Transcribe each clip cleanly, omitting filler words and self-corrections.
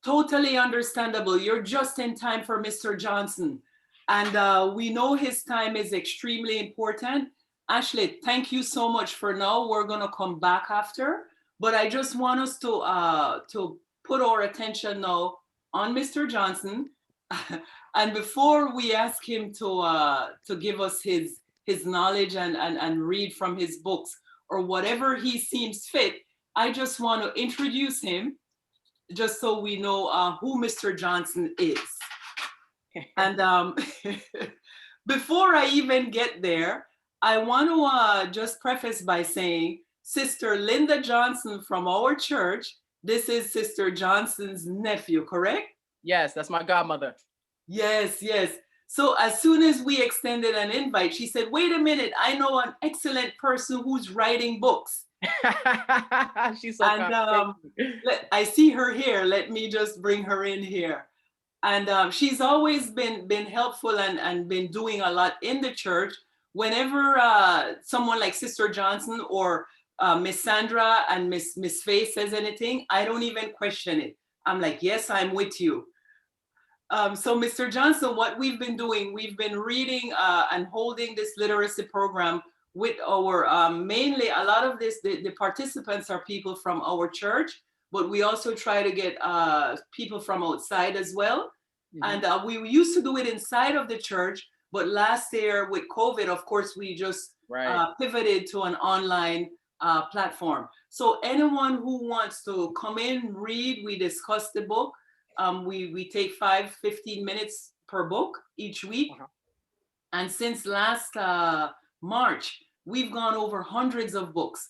Totally understandable. You're just in time for Mr. Johnson. And we know his time is extremely important. Ashley, thank you so much for now. We're going to come back after. But I just want us to put our attention now on Mr. Johnson. And before we ask him to give us his knowledge and read from his books or whatever he seems fit, I just want to introduce him just so we know who Mr. Johnson is. And before I even get there, I want to just preface by saying, Sister Linda Johnson from our church, this is Sister Johnson's nephew, correct? Yes, that's my godmother. Yes, yes. So as soon as we extended an invite, she said, wait a minute, I know an excellent person who's writing books. She's so And kind. I see her here. Let me just bring her in here. And she's always been helpful and been doing a lot in the church. Whenever someone like Sister Johnson or Miss Sandra and Miss Faye says anything, I don't even question it. I'm like, yes, I'm with you. So Mr. Johnson, what we've been doing, we've been reading and holding this literacy program with our, mainly a lot of this, the participants are people from our church, but we also try to get people from outside as well. Mm-hmm. And we used to do it inside of the church, but last year with COVID, of course, we just pivoted to an online platform. So anyone who wants to come in, read, we discuss the book. We take 15 minutes per book each week. Uh-huh. And since last March, we've gone over hundreds of books.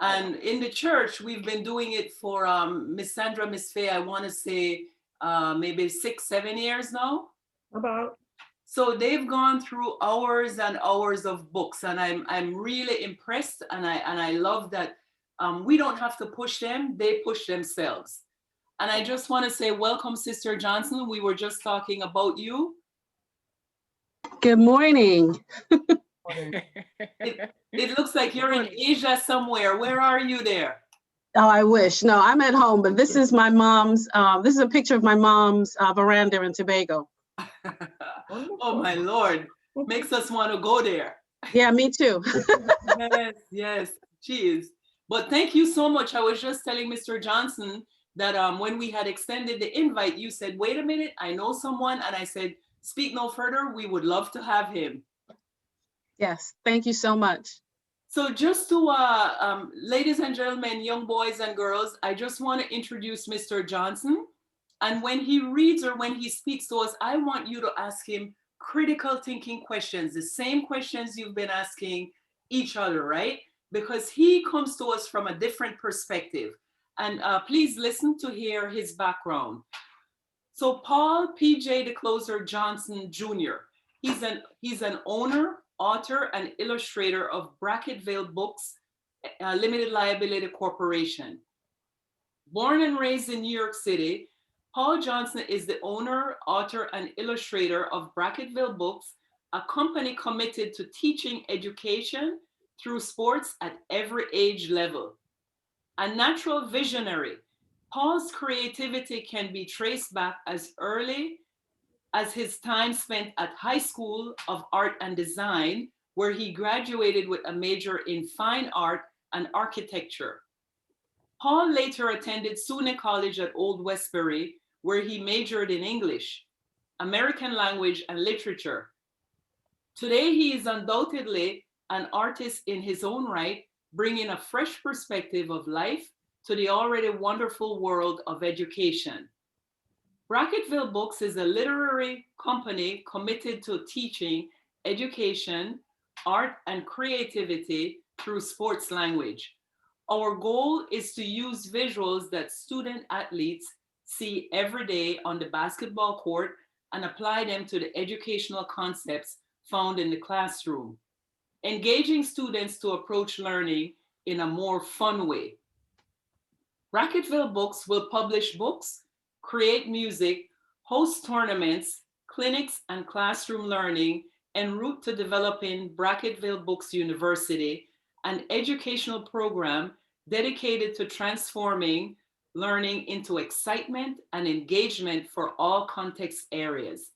And in the church, we've been doing it for Miss Sandra, Miss Faye, I want to say maybe 6-7 years now. About. So they've gone through hours and hours of books, and I'm really impressed, and I love that we don't have to push them; they push themselves. And I just want to say, welcome, Sister Johnson. We were just talking about you. Good morning. It looks like you're in Asia somewhere. Where are you there? Oh, I wish. No, I'm at home, but this is my mom's, this is a picture of my mom's veranda in Tobago. Oh, my Lord. Makes us want to go there. Yeah, me too. Yes, yes, she is. But thank you so much. I was just telling Mr. Johnson that when we had extended the invite, you said, wait a minute, I know someone. And I said, speak no further. We would love to have him. Yes, thank you so much. So just to, ladies and gentlemen, young boys and girls, I just want to introduce Mr. Johnson. And when he reads or when he speaks to us, I want you to ask him critical thinking questions, the same questions you've been asking each other, right? Because he comes to us from a different perspective. And please listen to hear his background. So Paul P.J. de Closer Johnson Jr., he's an owner, author, and illustrator of Bracketville Books, Limited Liability Corporation. Born and raised in New York City, Paul Johnson is the owner, author, and illustrator of Bracketville Books, a company committed to teaching education through sports at every age level. A natural visionary, Paul's creativity can be traced back as early as his time spent at High School of Art and Design, where he graduated with a major in fine art and architecture. Paul later attended SUNY College at Old Westbury, where he majored in English, American language, and literature. Today, he is undoubtedly an artist in his own right, bringing a fresh perspective of life to the already wonderful world of education. Bracketville Books is a literary company committed to teaching education, art, and creativity through sports language. Our goal is to use visuals that student athletes see every day on the basketball court and apply them to the educational concepts found in the classroom, engaging students to approach learning in a more fun way. Bracketville Books will publish books, create music, host tournaments, clinics, and classroom learning, en route to developing Bracketville Books University, an educational program dedicated to transforming learning into excitement and engagement for all context areas.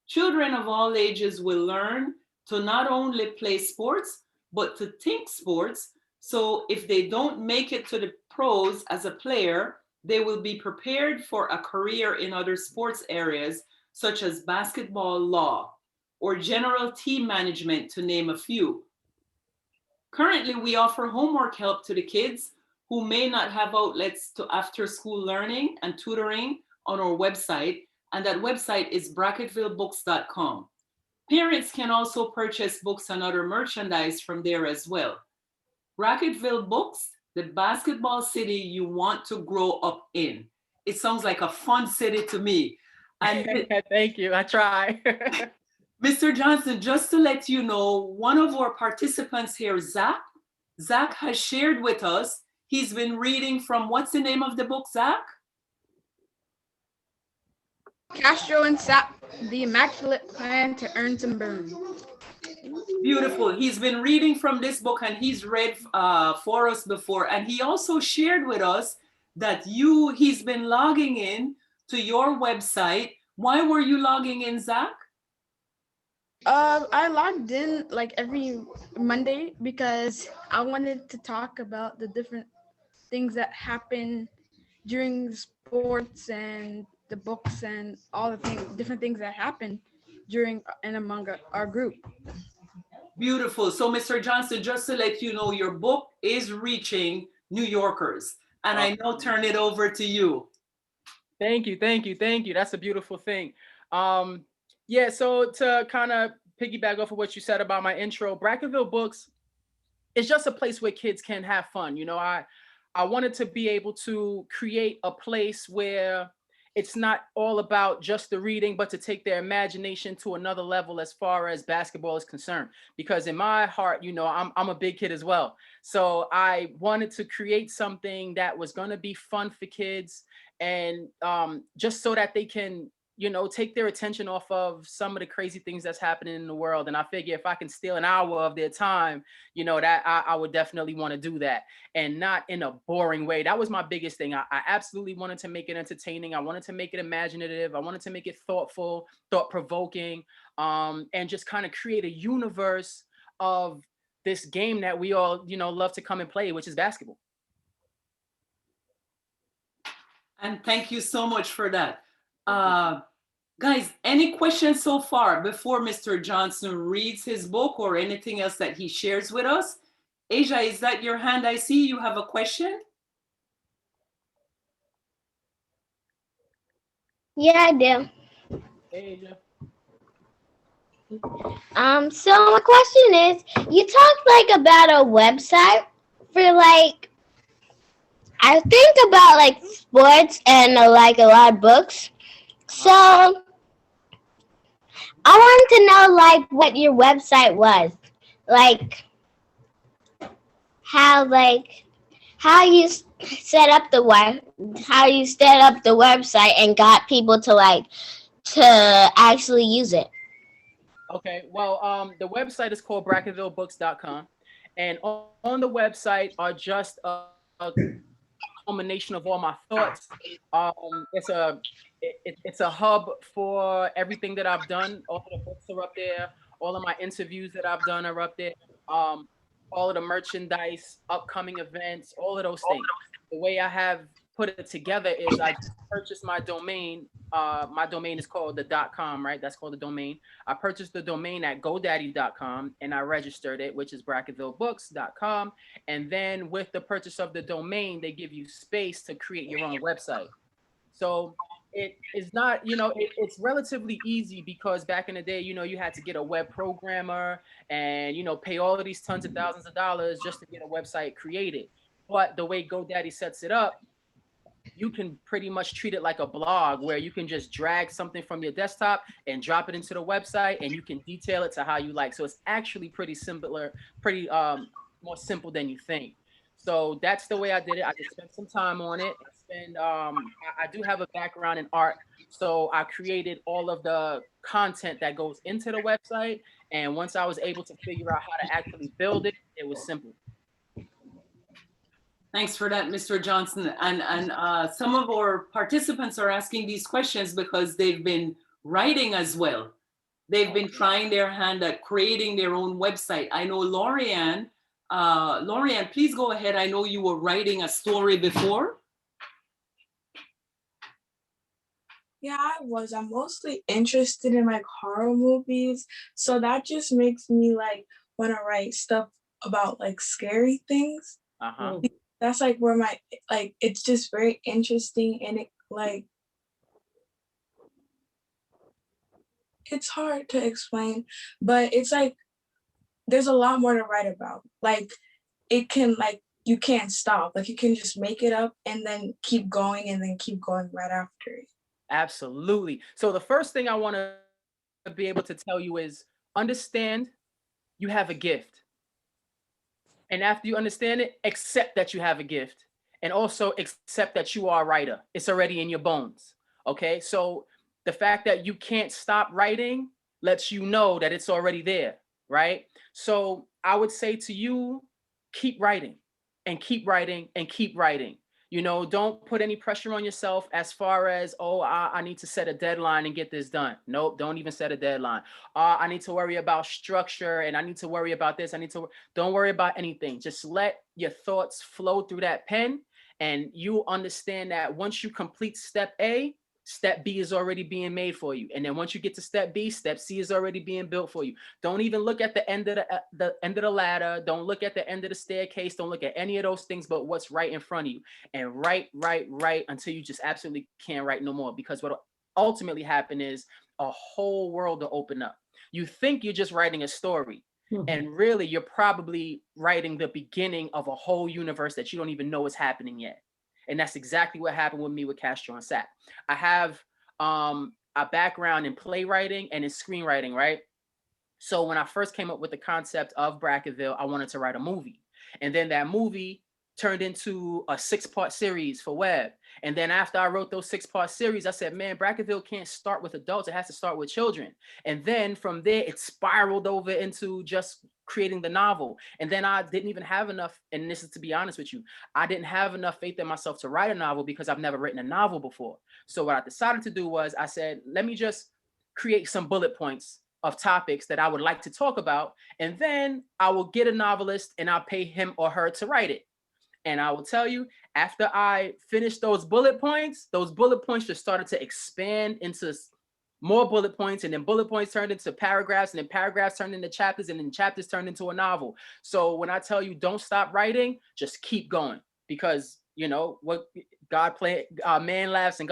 Children of all ages will learn to not only play sports, but to think sports. So if they don't make it to the pros as a player, they will be prepared for a career in other sports areas, such as basketball, law, or general team management, to name a few. Currently, we offer homework help to the kids who may not have outlets to after school learning and tutoring on our website, and that website is bracketvillebooks.com. Parents can also purchase books and other merchandise from there as well. Bracketville Books, the basketball city you want to grow up in. It sounds like a fun city to me. And Thank you. I try. Mr. Johnson, just to let you know, one of our participants here, Zach has shared with us, he's been reading from, what's the name of the book, Zach? Castro and Sapp, The Immaculate Plan to Earn Some Burn. Beautiful. He's been reading from this book and he's read for us before. And he also shared with us that he's been logging in to your website. Why were you logging in, Zach? I logged in like every Monday because I wanted to talk about the different things that happen during the sports and the books and all the different things that happen during and among our group. Beautiful. So, Mr. Johnson, just to let you know, your book is reaching New Yorkers. And I now turn it over to you. Thank you. That's a beautiful thing. Yeah, so to kind of piggyback off of what you said about my intro, Bracketville Books is just a place where kids can have fun. You know, I wanted to be able to create a place where it's not all about just the reading, but to take their imagination to another level as far as basketball is concerned. Because in my heart, you know, I'm a big kid as well. So I wanted to create something that was going to be fun for kids, and just so that they can, you know, take their attention off of some of the crazy things that's happening in the world. And I figure if I can steal an hour of their time, you know, that I would definitely want to do that, and not in a boring way. That was my biggest thing. I absolutely wanted to make it entertaining. I wanted to make it imaginative. I wanted to make it thoughtful, thought-provoking, and just kind of create a universe of this game that we all, you know, love to come and play, which is basketball. And thank you so much for that. Guys, any questions so far before Mr. Johnson reads his book or anything else that he shares with us? Asia, is that your hand? I see you have a question. Yeah, I do. Hey, Asia. So my question is, you talked like about a website for like, I think about like sports and like a lot of books. So I wanted to know like what your website was, like how you set up the website and got people to actually use it. Okay, well, the website is called bracketvillebooks.com, and on the website are just a culmination of all my thoughts. It's a hub for everything that I've done. All of the books are up there. All of my interviews that I've done are up there. All of the merchandise, upcoming events, all of those things. The way I have put it together is I purchased my domain. My domain is called the .com, right? That's called the domain. I purchased the domain at GoDaddy.com and I registered it, which is bracketvillebooks.com. And then with the purchase of the domain, they give you space to create your own website. So it is not, you know, it's relatively easy because back in the day, you know, you had to get a web programmer and, you know, pay all of these tons of thousands of dollars just to get a website created. But the way GoDaddy sets it up, you can pretty much treat it like a blog where you can just drag something from your desktop and drop it into the website and you can detail it to how you like. So it's actually pretty more simple than you think. So that's the way I did it. I just spent some time on it. I do have a background in art. So I created all of the content that goes into the website. And once I was able to figure out how to actually build it, it was simple. Thanks for that, Mr. Johnson. And some of our participants are asking these questions because they've been writing as well. They've been trying their hand at creating their own website. I know Lorianne, please go ahead. I know you were writing a story before. Yeah, I was. I'm mostly interested in like horror movies. So that just makes me like want to write stuff about like scary things. Uh-huh. That's like where my like it's just very interesting and it like it's hard to explain, but it's like there's a lot more to write about. Like it can like you can't stop. Like you can just make it up and then keep going and then keep going right after it. Absolutely. So the first thing I want to be able to tell you is understand you have a gift. And after you understand it, accept that you have a gift. And also accept that you are a writer. It's already in your bones. Okay. So the fact that you can't stop writing lets you know that it's already there. Right. So I would say to you, keep writing and keep writing and keep writing. You know, don't put any pressure on yourself as far as, oh, I need to set a deadline and get this done. Nope, don't even set a deadline. I need to worry about structure and I need to worry about this. Don't worry about anything. Just let your thoughts flow through that pen and you understand that once you complete step A, step B is already being made for you. And then once you get to step B, step C is already being built for you. Don't even look at the end of the end of the ladder. Don't look at the end of the staircase. Don't look at any of those things, but what's right in front of you. And write until you just absolutely can't write no more. Because what ultimately happen is a whole world will open up. You think you're just writing a story. And really, you're probably writing the beginning of a whole universe that you don't even know is happening yet. And that's exactly what happened with me with Castro Sapp. I have a background in playwriting and in screenwriting, right? So when I first came up with the concept of Bracketville, I wanted to write a movie. And then that movie turned into a 6-part series for web. And then after I wrote those 6-part series, I said, man, Bracketville can't start with adults. It has to start with children. And then from there, it spiraled over into just creating the novel. And then I didn't even have enough, and this is to be honest with you, I didn't have enough faith in myself to write a novel because I've never written a novel before. So what I decided to do was I said, let me just create some bullet points of topics that I would like to talk about. And then I will get a novelist and I'll pay him or her to write it. And I will tell you, after I finished those bullet points just started to expand into more bullet points, and then bullet points turned into paragraphs, and then paragraphs turned into chapters, and then chapters turned into a novel. So when I tell you don't stop writing, just keep going, because you know what man laughs and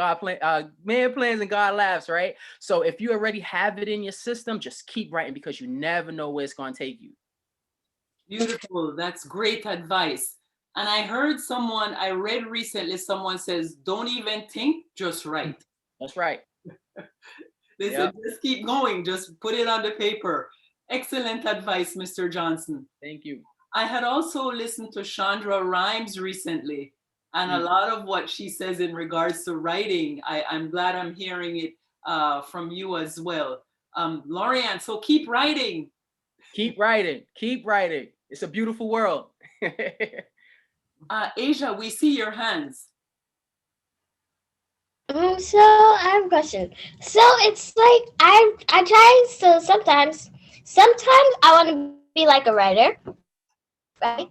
man plans and God laughs, right? So if you already have it in your system, just keep writing because you never know where it's going to take you. Beautiful. That's great advice. And I read recently, someone says, don't even think, just write. That's right. They said, just keep going, just put it on the paper. Excellent advice, Mr. Johnson. Thank you. I had also listened to Chandra Rhimes recently, and a lot of what she says in regards to writing, I'm glad I'm hearing it from you as well. Lorianne, so keep writing. Keep writing. Keep writing. It's a beautiful world. Asia, we see your hands. So I have a question. So it's like I try to sometimes I want to be like a writer, right?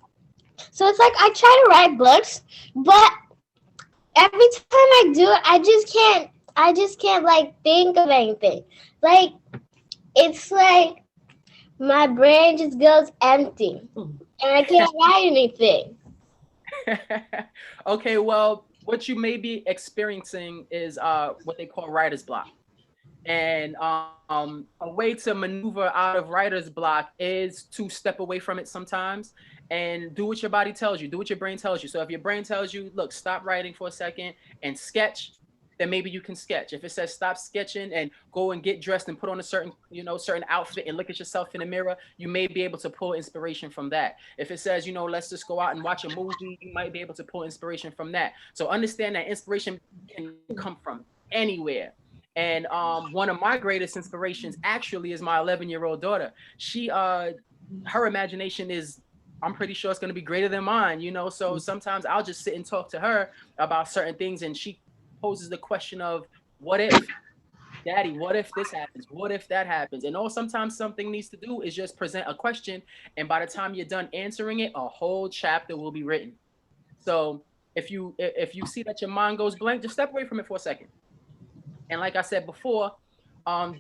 So it's like I try to write books, but every time I do it, I just can't like think of anything. Like it's like my brain just goes empty and I can't write anything. Okay, well, what you may be experiencing is what they call writer's block. And a way to maneuver out of writer's block is to step away from it sometimes and do what your body tells you, do what your brain tells you. So if your brain tells you, look, stop writing for a second and sketch, then maybe you can sketch. If it says stop sketching and go and get dressed and put on a certain outfit and look at yourself in the mirror, you may be able to pull inspiration from that. If it says, let's just go out and watch a movie, you might be able to pull inspiration from that. So understand that inspiration can come from anywhere. And one of my greatest inspirations actually is my 11-year-old daughter. Her imagination is I'm pretty sure it's going to be greater than mine, you know? So sometimes I'll just sit and talk to her about certain things, and she poses the question of, what if, daddy, what if this happens? What if that happens? And all sometimes something needs to do is just present a question. And by the time you're done answering it, a whole chapter will be written. So if you see that your mind goes blank, just step away from it for a second. And like I said before,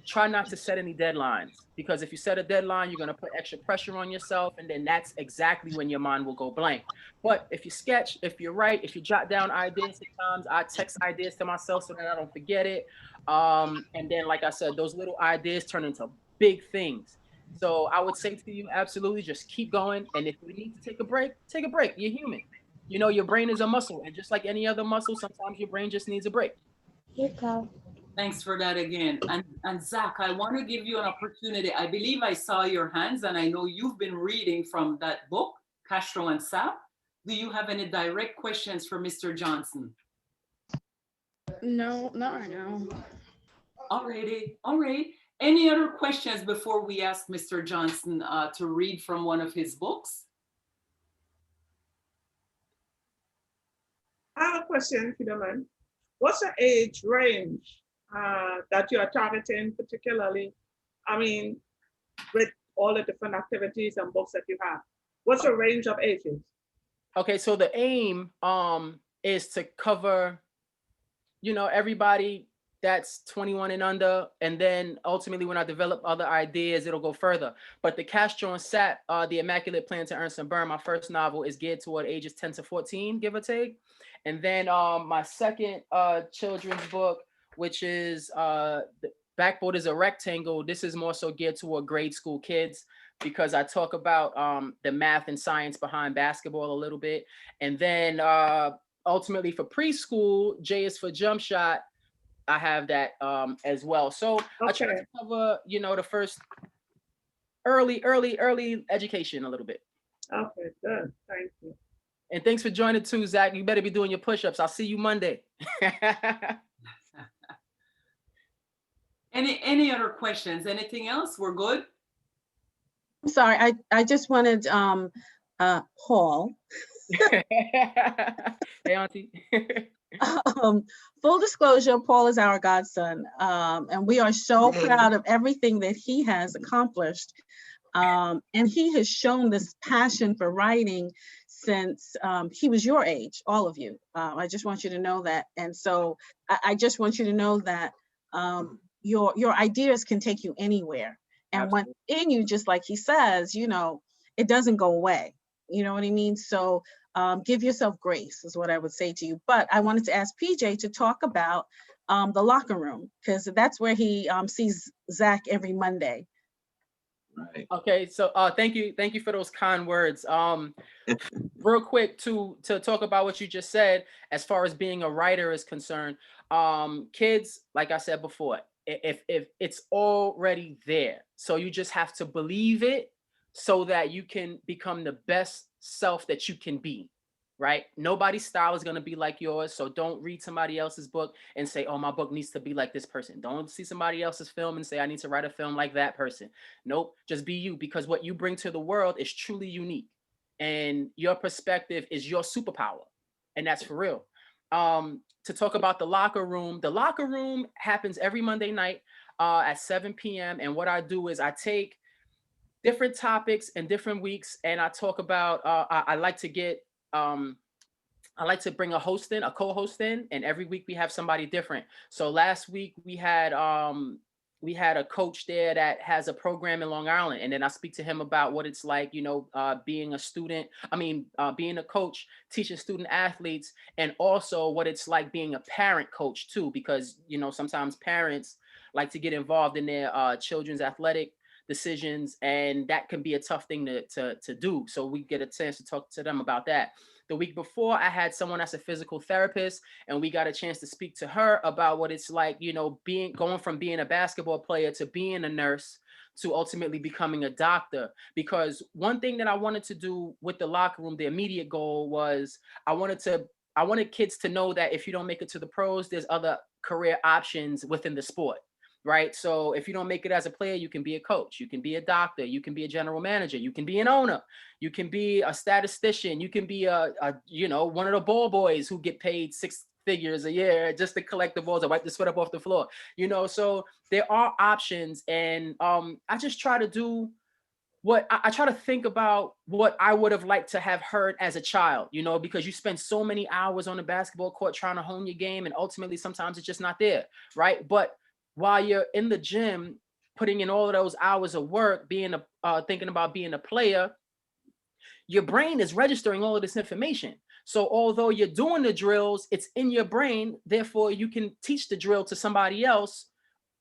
try not to set any deadlines, because if you set a deadline, you're going to put extra pressure on yourself, and then that's exactly when your mind will go blank. But if you sketch, if you write, if you jot down ideas, sometimes I text ideas to myself so that I don't forget it. And then, like I said, those little ideas turn into big things. So I would say to you, absolutely, just keep going. And if you need to take a break, take a break. You're human. You know, your brain is a muscle, and just like any other muscle, sometimes your brain just needs a break. You go. Thanks for that again. And Zach, I want to give you an opportunity. I believe I saw your hands, and I know you've been reading from that book, Castro and Sapp. Do you have any direct questions for Mr. Johnson? No, not right now. Alrighty, all right. Any other questions before we ask Mr. Johnson to read from one of his books? I have a question, if you don't mind. What's the age range that you are targeting, particularly, I mean, with all the different activities and books that you have? What's the range of ages? Okay, so the aim is to cover, you know, everybody that's 21 and under, and then ultimately when I develop other ideas, it'll go further. But the Castro and Sapp, The Immaculate Plan to Earn Some Burn, my first novel, is geared toward ages 10 to 14, give or take. And then my second children's book, which is The Backboard is a Rectangle, this is more so geared toward grade school kids, because I talk about the math and science behind basketball a little bit. And then ultimately for preschool, J is for Jump Shot, I have that as well. So I try to cover, you know, the first early education a little bit. Okay, good. Thank you. And thanks for joining too, Zach. You better be doing your push-ups. I'll see you Monday. Any other questions? Anything else? We're good? I'm sorry, I just wanted Paul. Hey, Auntie. Full disclosure, Paul is our godson, and we are so proud of everything that he has accomplished. And he has shown this passion for writing since he was your age, all of you. I just want you to know that. And so I just want you to know that your ideas can take you anywhere. And when in you, just like he says, you know, it doesn't go away. You know what I mean? So give yourself grace is what I would say to you. But I wanted to ask PJ to talk about the locker room, because that's where he sees Zach every Monday. Right. Okay, so thank you for those kind words. Real quick to talk about what you just said, as far as being a writer is concerned, kids, like I said before, if it's already there, so you just have to believe it so that you can become the best self that you can be. Right? Nobody's style is going to be like yours. So don't read somebody else's book and say, oh, my book needs to be like this person. Don't see somebody else's film and say, I need to write a film like that person. Nope. Just be you, because what you bring to the world is truly unique. And your perspective is your superpower. And that's for real. To talk about the locker room happens every Monday night at 7 p.m. And what I do is I take different topics and different weeks, and I talk about, I like to get, I like to bring a co-host in, and every week we have somebody different. So last week we had a coach there that has a program in Long Island, and then I speak to him about what it's like, you know, being a student. Being a coach, teaching student athletes, and also what it's like being a parent coach too, because you know sometimes parents like to get involved in their children's athletic decisions, and that can be a tough thing to do. So we get a chance to talk to them about that. The week before, I had someone that's a physical therapist, and we got a chance to speak to her about what it's like, you know, going from being a basketball player to being a nurse to ultimately becoming a doctor. Because one thing that I wanted to do with the locker room, the immediate goal was I wanted kids to know that if you don't make it to the pros, there's other career options within the sport. right? So if you don't make it as a player, you can be a coach, you can be a doctor, you can be a general manager, you can be an owner, you can be a statistician, you can be a you know, one of the ball boys who get paid 6 figures a year just to collect the balls and wipe the sweat up off the floor, you know. So there are options, and I just try to do what I try to think about what I would have liked to have heard as a child, you know, because you spend so many hours on the basketball court trying to hone your game, and ultimately sometimes it's just not there, right? But while you're in the gym, putting in all of those hours of work, being a thinking about being a player, your brain is registering all of this information. So although you're doing the drills, it's in your brain. Therefore, you can teach the drill to somebody else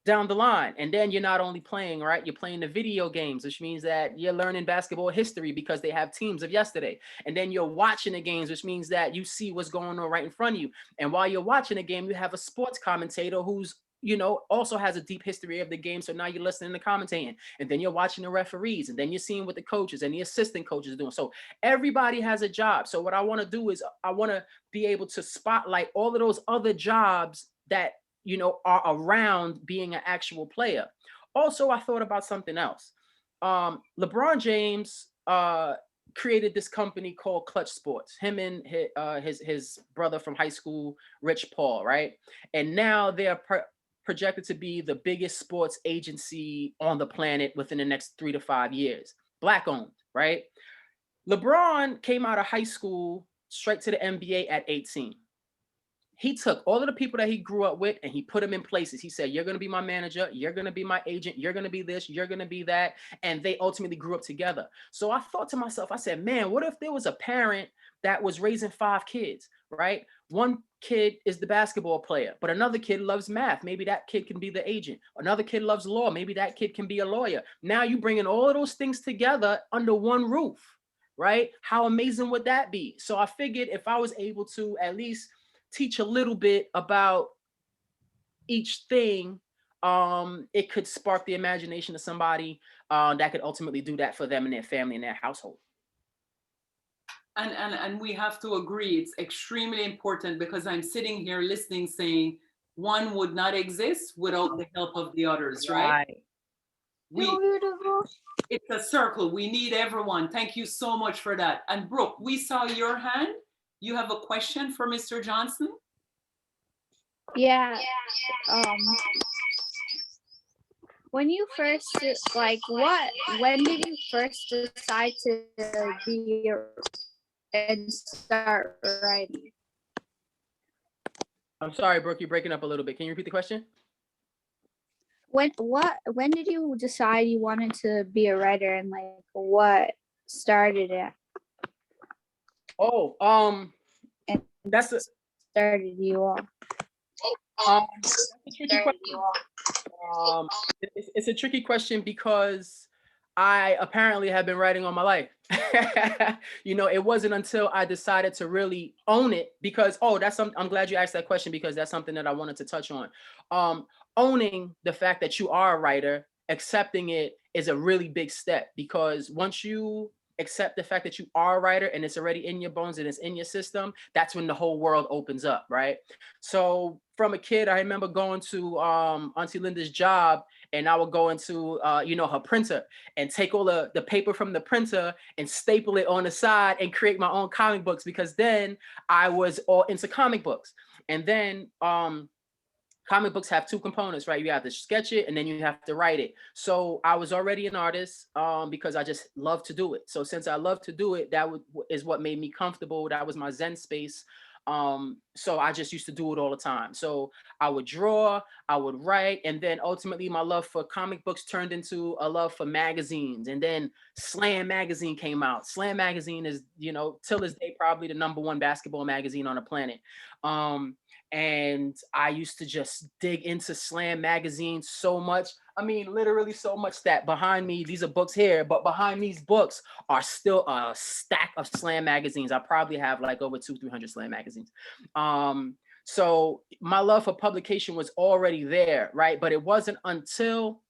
down the line. And then you're not only playing, right? You're playing the video games, which means that you're learning basketball history because they have teams of yesterday. And then you're watching the games, which means that you see what's going on right in front of you. And while you're watching the game, you have a sports commentator who's, you know, also has a deep history of the game. So now you're listening to commentating, and then you're watching the referees, and then you're seeing what the coaches and the assistant coaches are doing. So everybody has a job. So what I want to do is I want to be able to spotlight all of those other jobs that, you know, are around being an actual player. Also, I thought about something else. LeBron James created this company called Clutch Sports. Him and his brother from high school, Rich Paul, right? And now they're projected to be the biggest sports agency on the planet within the next 3 to 5 years. Black owned, right? LeBron came out of high school straight to the NBA at 18. He took all of the people that he grew up with and he put them in places. He said, you're going to be my manager. You're going to be my agent. You're going to be this. You're going to be that. And they ultimately grew up together. So I thought to myself, I said, man, what if there was a parent that was raising 5 kids, right? One kid is the basketball player, but another kid loves math. Maybe that kid can be the agent. Another kid loves law. Maybe that kid can be a lawyer. Now you bringing all of those things together under one roof, right? How amazing would that be? So I figured if I was able to at least teach a little bit about each thing, it could spark the imagination of somebody that could ultimately do that for them and their family and their household. And we have to agree, it's extremely important, because I'm sitting here listening saying one would not exist without the help of the others, right? It's a circle. We need everyone. Thank you so much for that. And Brooke, we saw your hand. You have a question for Mr. Johnson? Yeah. When you first, when did you first decide to be and start writing? I'm sorry, Brooke, you're breaking up a little bit. Can you repeat the question? When did you decide you wanted to be a writer, and what started it? Oh, And that's a started you off. That's a tricky question. It's a tricky question because I apparently have been writing all my life. You know, it wasn't until I decided to really own it, because I'm glad you asked that question, because that's something that I wanted to touch on. Owning the fact that you are a writer, accepting it, is a really big step, because once you accept the fact that you are a writer and it's already in your bones and it's in your system, that's when the whole world opens up, right? So from a kid, I remember going to Auntie Linda's job, and I would go into her printer and take all the paper from the printer and staple it on the side and create my own comic books, because then I was all into comic books. And then comic books have 2 components, right? You have to sketch it and then you have to write it. So I was already an artist because I just love to do it. So since I love to do it, that is what made me comfortable. That was my Zen space. So I just used to do it all the time. So I would draw, I would write, and then ultimately my love for comic books turned into a love for magazines. And then Slam magazine came out. Slam magazine is, till this day, probably the #1 basketball magazine on the planet. And I used to just dig into Slam magazine so much. I mean, literally so much that behind me, these are books here, but behind these books are still a stack of Slam magazines. I probably have like over 200-300 Slam magazines. So my love for publication was already there, right? But it wasn't until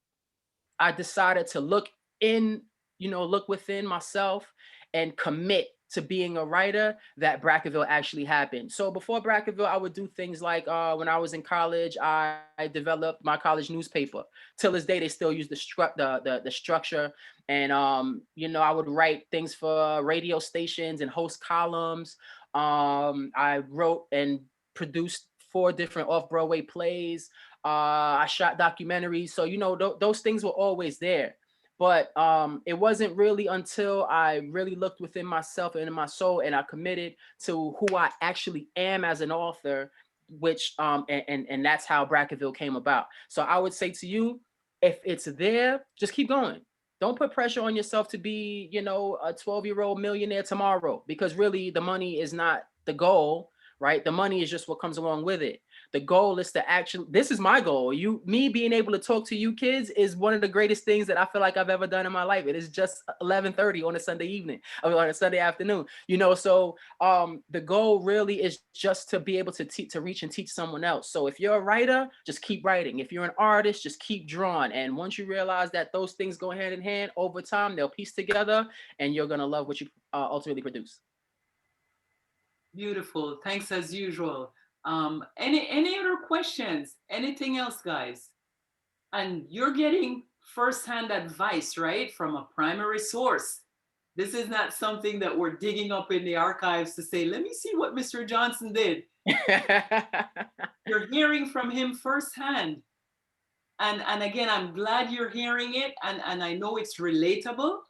I decided to look within myself and commit to being a writer that Brackerville actually happened. So before Brackerville, I would do things like when I was in college, I developed my college newspaper. Till this day, they still use the structure, and I would write things for radio stations and host columns. I wrote and produced 4 different off-Broadway plays. I shot documentaries, so those things were always there. But it wasn't really until I really looked within myself and in my soul, and I committed to who I actually am as an author, which and that's how Brackerville came about. So I would say to you, if it's there, just keep going. Don't put pressure on yourself to be, a 12-year-old millionaire tomorrow, because really the money is not the goal, right? The money is just what comes along with it. The goal is to actually, this is my goal. Me being able to talk to you kids is one of the greatest things that I feel like I've ever done in my life. It is just 11:30 on a Sunday evening, on a Sunday afternoon, so the goal really is just to be able to to reach and teach someone else. So if you're a writer, just keep writing. If you're an artist, just keep drawing. And once you realize that those things go hand in hand, over time, they'll piece together and you're going to love what you ultimately produce. Beautiful. Thanks as usual. Any other questions? Anything else, guys? And you're getting firsthand advice, right, from a primary source. This is not something that we're digging up in the archives to say, let me see what Mr. Johnson did. You're hearing from him firsthand. And again, I'm glad you're hearing it, and I know it's relatable.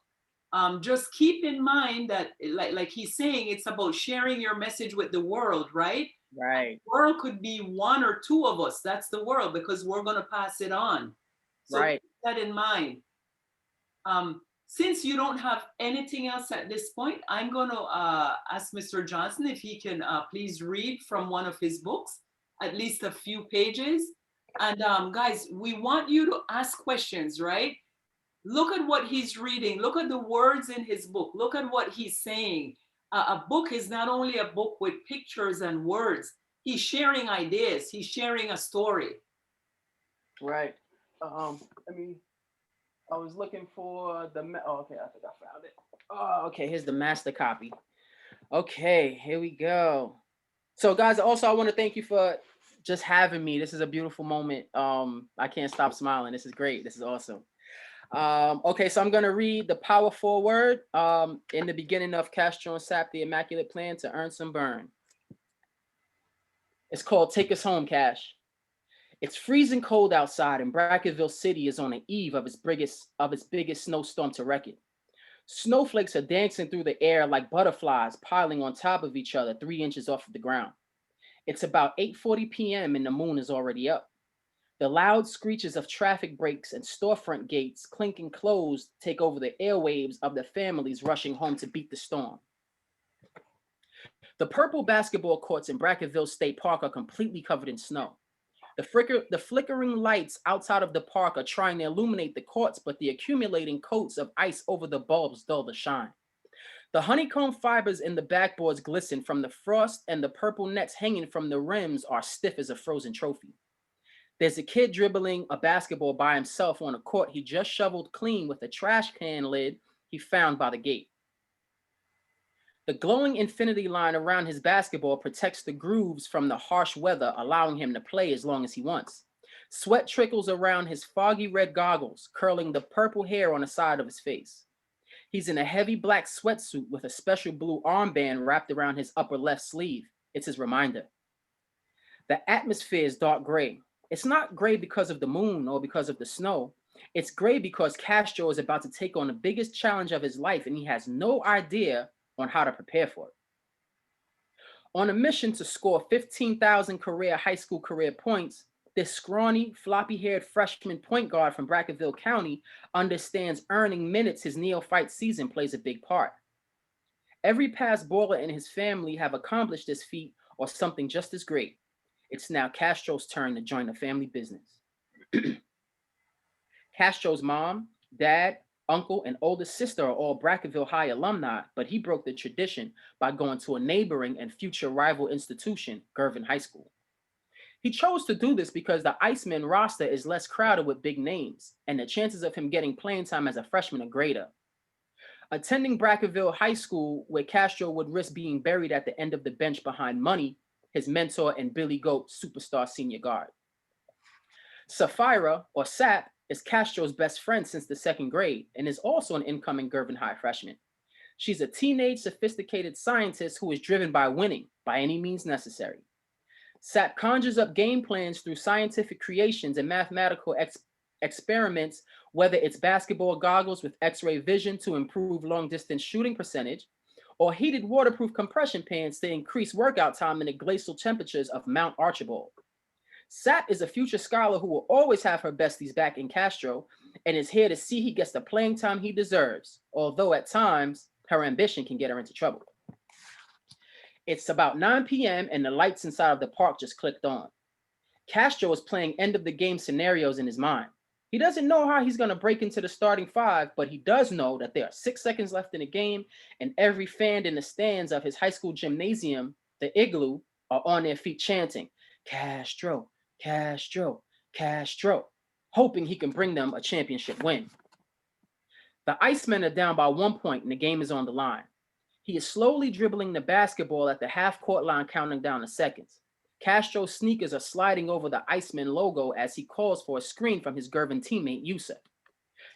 Just keep in mind that, like he's saying, it's about sharing your message with the world, right? Right. The world could be 1 or 2 of us. That's the world, because we're going to pass it on. So right. keep that in mind. Since you don't have anything else at this point, I'm going to ask Mr. Johnson if he can please read from one of his books, at least a few pages. And guys, we want you to ask questions, right? Look at what he's reading. Look at the words in his book. Look at what he's saying. A book is not only a book with pictures and words. He's sharing ideas. He's sharing a story. Right. I was looking for the. Okay, I think I found it. Oh, okay. Here's the master copy. Okay, here we go. So, guys, also I want to thank you for just having me. This is a beautiful moment. I can't stop smiling. This is great. This is awesome. Okay, so I'm gonna read the power forward in the beginning of Castro Sapp, the Immaculate Plan to Earn Some Burn. It's called Take Us Home, Cash. It's freezing cold outside, and Brackerville City is on the eve of its biggest snowstorm to record. Snowflakes are dancing through the air like butterflies piling on top of each other 3 inches off of the ground. It's about 8:40 p.m. and the moon is already up. The loud screeches of traffic brakes and storefront gates clinking closed take over the airwaves of the families rushing home to beat the storm. The purple basketball courts in Brackerville State Park are completely covered in snow. The flickering lights outside of the park are trying to illuminate the courts, but the accumulating coats of ice over the bulbs dull the shine. The honeycomb fibers in the backboards glisten from the frost, and the purple nets hanging from the rims are stiff as a frozen trophy. There's a kid dribbling a basketball by himself on a court he just shoveled clean with a trash can lid he found by the gate. The glowing infinity line around his basketball protects the grooves from the harsh weather, allowing him to play as long as he wants. Sweat trickles around his foggy red goggles, curling the purple hair on the side of his face. He's in a heavy black sweatsuit with a special blue armband wrapped around his upper left sleeve. It's his reminder. The atmosphere is dark gray. It's not gray because of the moon or because of the snow. It's gray because Castro is about to take on the biggest challenge of his life, and he has no idea on how to prepare for it. On a mission to score 15,000 high school career points, this scrawny, floppy-haired freshman point guard from Brackerville County understands earning minutes his neophyte season plays a big part. Every past baller in his family have accomplished this feat or something just as great. It's now Castro's turn to join the family business. Castro's mom, dad, uncle, and oldest sister are all Brackerville High alumni, but he broke the tradition by going to a neighboring and future rival institution, Gervin High School. He chose to do this because the Iceman roster is less crowded with big names, and the chances of him getting playing time as a freshman are greater. Attending Brackenville High School, where Castro would risk being buried at the end of the bench behind Money, his mentor and Billy Goat superstar senior guard. Sapphira, or Sapp, is Castro's best friend since the 2nd grade and is also an incoming Gervin High freshman. She's a teenage, sophisticated scientist who is driven by winning by any means necessary. Sapp conjures up game plans through scientific creations and mathematical experiments, whether it's basketball goggles with X-ray vision to improve long-distance shooting percentage, or heated waterproof compression pants to increase workout time in the glacial temperatures of Mount Archibald. Sapp is a future scholar who will always have her besties back in Castro and is here to see he gets the playing time he deserves, although at times her ambition can get her into trouble. It's about 9 p.m. and the lights inside of the park just clicked on. Castro is playing end of the game scenarios in his mind. He doesn't know how he's going to break into the starting 5, but he does know that there are 6 seconds left in the game and every fan in the stands of his high school gymnasium, the Igloo, are on their feet chanting, Castro, Castro, Castro, hoping he can bring them a championship win. The Icemen are down by 1 point and the game is on the line. He is slowly dribbling the basketball at the half-court line, counting down the seconds. Castro's sneakers are sliding over the Iceman logo as he calls for a screen from his Gervin teammate, Yusuf.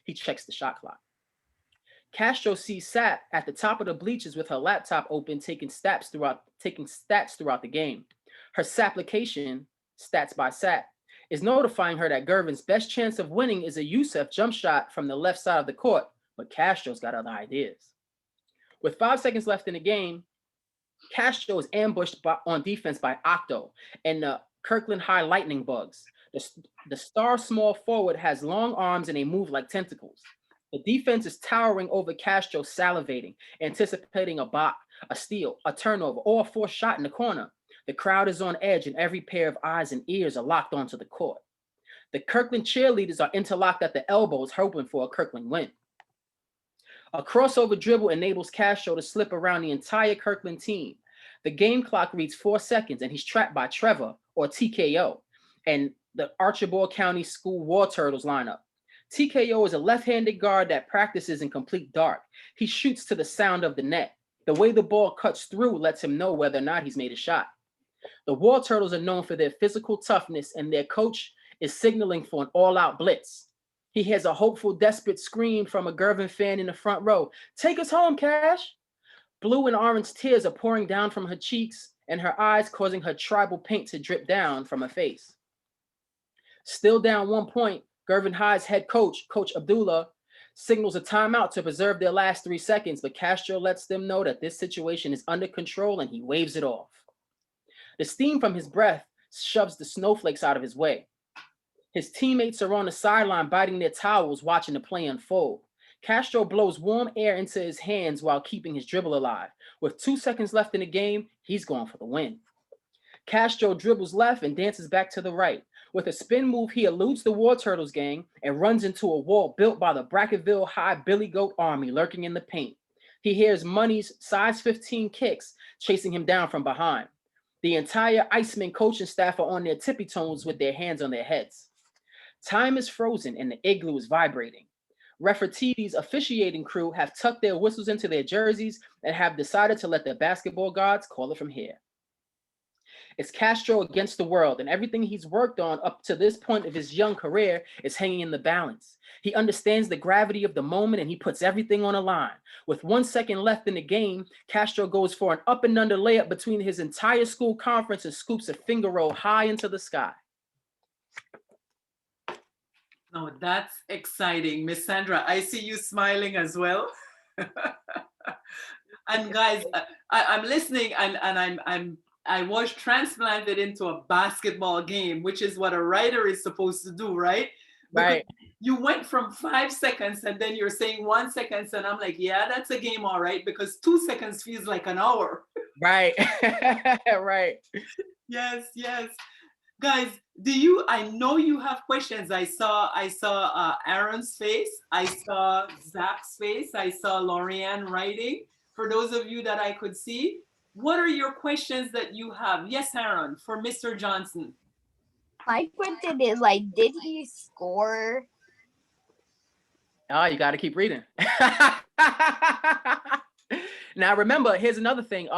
He checks the shot clock. Castro sees Sapp at the top of the bleachers with her laptop open, taking stats throughout the game. Her Sapplication, Stats by Sapp, is notifying her that Gervin's best chance of winning is a Yusuf jump shot from the left side of the court, but Castro's got other ideas. With 5 seconds left in the game, Castro is ambushed on defense by Octo and the Kirkland High Lightning Bugs. The star small forward has long arms and they move like tentacles. The defense is towering over Castro, salivating, anticipating a block, a steal, a turnover, or a forced shot in the corner. The crowd is on edge and every pair of eyes and ears are locked onto the court. The Kirkland cheerleaders are interlocked at the elbows, hoping for a Kirkland win. A crossover dribble enables Castro to slip around the entire Kirkland team. The game clock reads 4 seconds and he's trapped by Trevor, or TKO, and the Archibald County School War Turtles lineup. TKO is a left-handed guard that practices in complete dark. He shoots to the sound of the net. The way the ball cuts through lets him know whether or not he's made a shot. The War Turtles are known for their physical toughness and their coach is signaling for an all-out blitz. He hears a hopeful, desperate scream from a Gervin fan in the front row. Take us home, Cash. Blue and orange tears are pouring down from her cheeks and her eyes causing her tribal paint to drip down from her face. Still down 1 point, Gervin High's head coach, Coach Abdullah, signals a timeout to preserve their last 3 seconds, but Castro lets them know that this situation is under control and he waves it off. The steam from his breath shoves the snowflakes out of his way. His teammates are on the sideline biting their towels watching the play unfold. Castro blows warm air into his hands while keeping his dribble alive. With 2 seconds left in the game, he's going for the win. Castro dribbles left and dances back to the right. With a spin move, he eludes the War Turtles gang and runs into a wall built by the Brackenville High Billy Goat Army lurking in the paint. He hears Money's size 15 kicks chasing him down from behind. The entire Iceman coaching staff are on their tippy toes with their hands on their heads. Time is frozen and the Igloo is vibrating. Referees' officiating crew have tucked their whistles into their jerseys and have decided to let the basketball gods call it from here. It's Castro against the world, and everything he's worked on up to this point of his young career is hanging in the balance. He understands the gravity of the moment and he puts everything on the line. With 1 second left in the game, Castro goes for an up and under layup between his entire school conference and scoops a finger roll high into the sky. Oh, that's exciting. Miss Sandra, I see you smiling as well. And guys, I'm listening and I was transplanted into a basketball game, which is what a writer is supposed to do, right? Right. Because you went from 5 seconds and then you're saying 1 second, and I'm like, yeah, that's a game, all right, because 2 seconds feels like an hour. Right. Right. Yes, yes. Guys, I know you have questions. I saw Aaron's face. I saw Zach's face. I saw Lorianne writing. For those of you that I could see, what are your questions that you have? Yes, Aaron, for Mr. Johnson. My question is, like, did he score? Oh, you got to keep reading. Now remember, here's another thing.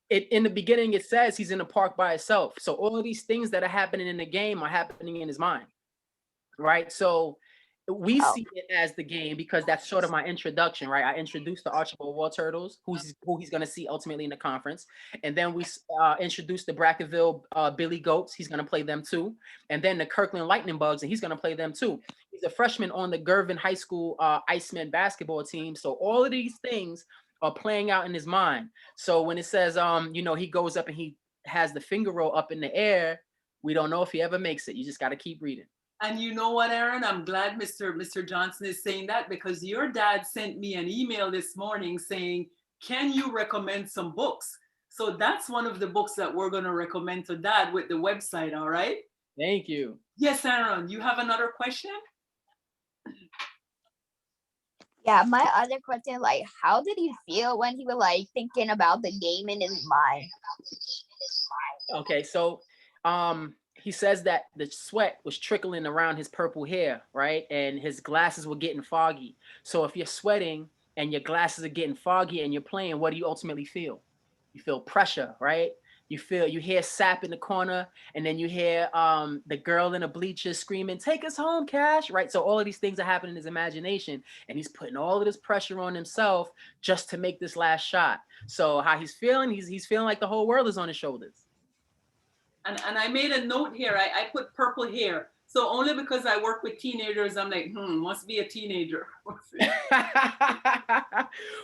In the beginning, it says he's in the park by himself. So all of these things that are happening in the game are happening in his mind, right? So we see it as the game because that's sort of my introduction, right? I introduced the Archibald War Turtles, who he's going to see ultimately in the conference, and then we introduced the Brackettville Billy Goats. He's going to play them too, and then the Kirkland Lightning Bugs, and he's going to play them too. He's a freshman on the Gervin High School Icemen basketball team. So all of these things are playing out in his mind. So when it says, you know, he goes up and he has the finger roll up in the air, we don't know if he ever makes it. You just got to keep reading. And you know what, Aaron? I'm glad Mr. Johnson is saying that, because your dad sent me an email this morning saying, can you recommend some books? So that's one of the books that we're going to recommend to Dad with the website, all right? Thank you. Yes, Aaron, you have another question? Yeah, my other question, like, how did he feel when he was like thinking about the game in his mind? Okay, so he says that the sweat was trickling around his purple hair, right? And his glasses were getting foggy. So if you're sweating and your glasses are getting foggy and you're playing, what do you ultimately feel? You feel pressure, right? You hear Sapp in the corner, and then you hear the girl in the bleachers screaming, "Take us home, Cash!" Right? So all of these things are happening in his imagination, and he's putting all of this pressure on himself just to make this last shot. So how he's feeling, he's feeling like the whole world is on his shoulders. And I made a note here. I put purple hair. So only because I work with teenagers, I'm like, must be a teenager.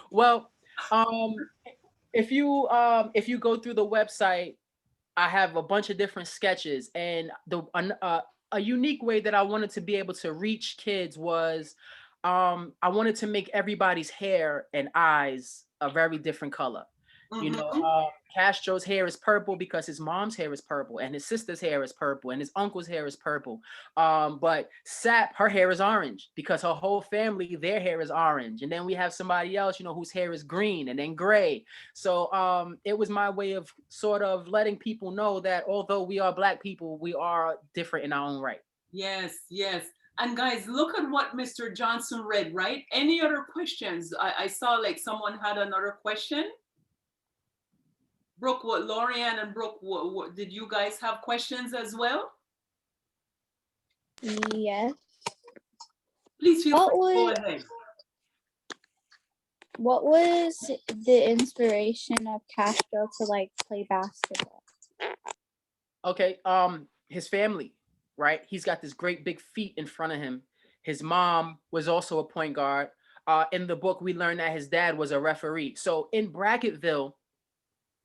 Well, if you go through the website, I have a bunch of different sketches, and a unique way that I wanted to be able to reach kids was I wanted to make everybody's hair and eyes a very different color. You know, Castro's hair is purple because his mom's hair is purple, and his sister's hair is purple, and his uncle's hair is purple. But Sapp, her hair is orange because her whole family, their hair is orange. And then we have somebody else, you know, whose hair is green and then gray. So it was my way of sort of letting people know that although we are Black people, we are different in our own right. Yes, yes. And guys, look at what Mr. Johnson read, right? Any other questions? I saw like someone had another question. Brooke, Lorianne and Brooke, did you guys have questions as well? Yes. Please feel free to go ahead. What was the inspiration of Castro to like play basketball? Okay, his family, right? He's got this great big feet in front of him. His mom was also a point guard. In the book, we learned that his dad was a referee. So in Brackettville,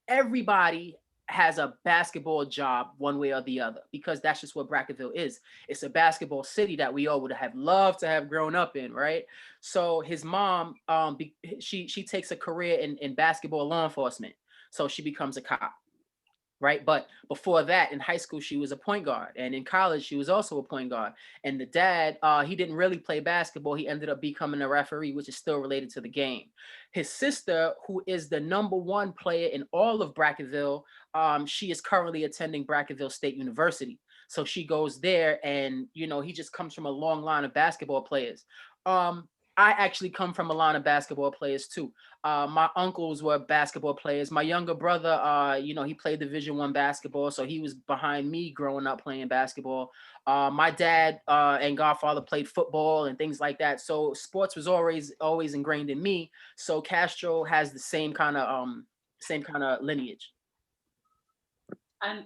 everybody has a basketball job one way or the other because that's just what Brackettville is. It's a basketball city that we all would have loved to have grown up in, right? So his mom, she takes a career in basketball law enforcement. So she becomes a cop, right? But before that, in high school, she was a point guard. And in college, she was also a point guard. And the dad, he didn't really play basketball. He ended up becoming a referee, which is still related to the game. His sister, who is the #1 player in all of Brackettville, she is currently attending Brackettville State University. So she goes there, and, you know, he just comes from a long line of basketball players. I actually come from a line of basketball players too. My uncles were basketball players. My younger brother, you know, he played Division I basketball, so he was behind me growing up playing basketball. My dad and godfather played football and things like that. So sports was always ingrained in me. So Castro has the same kind of lineage. And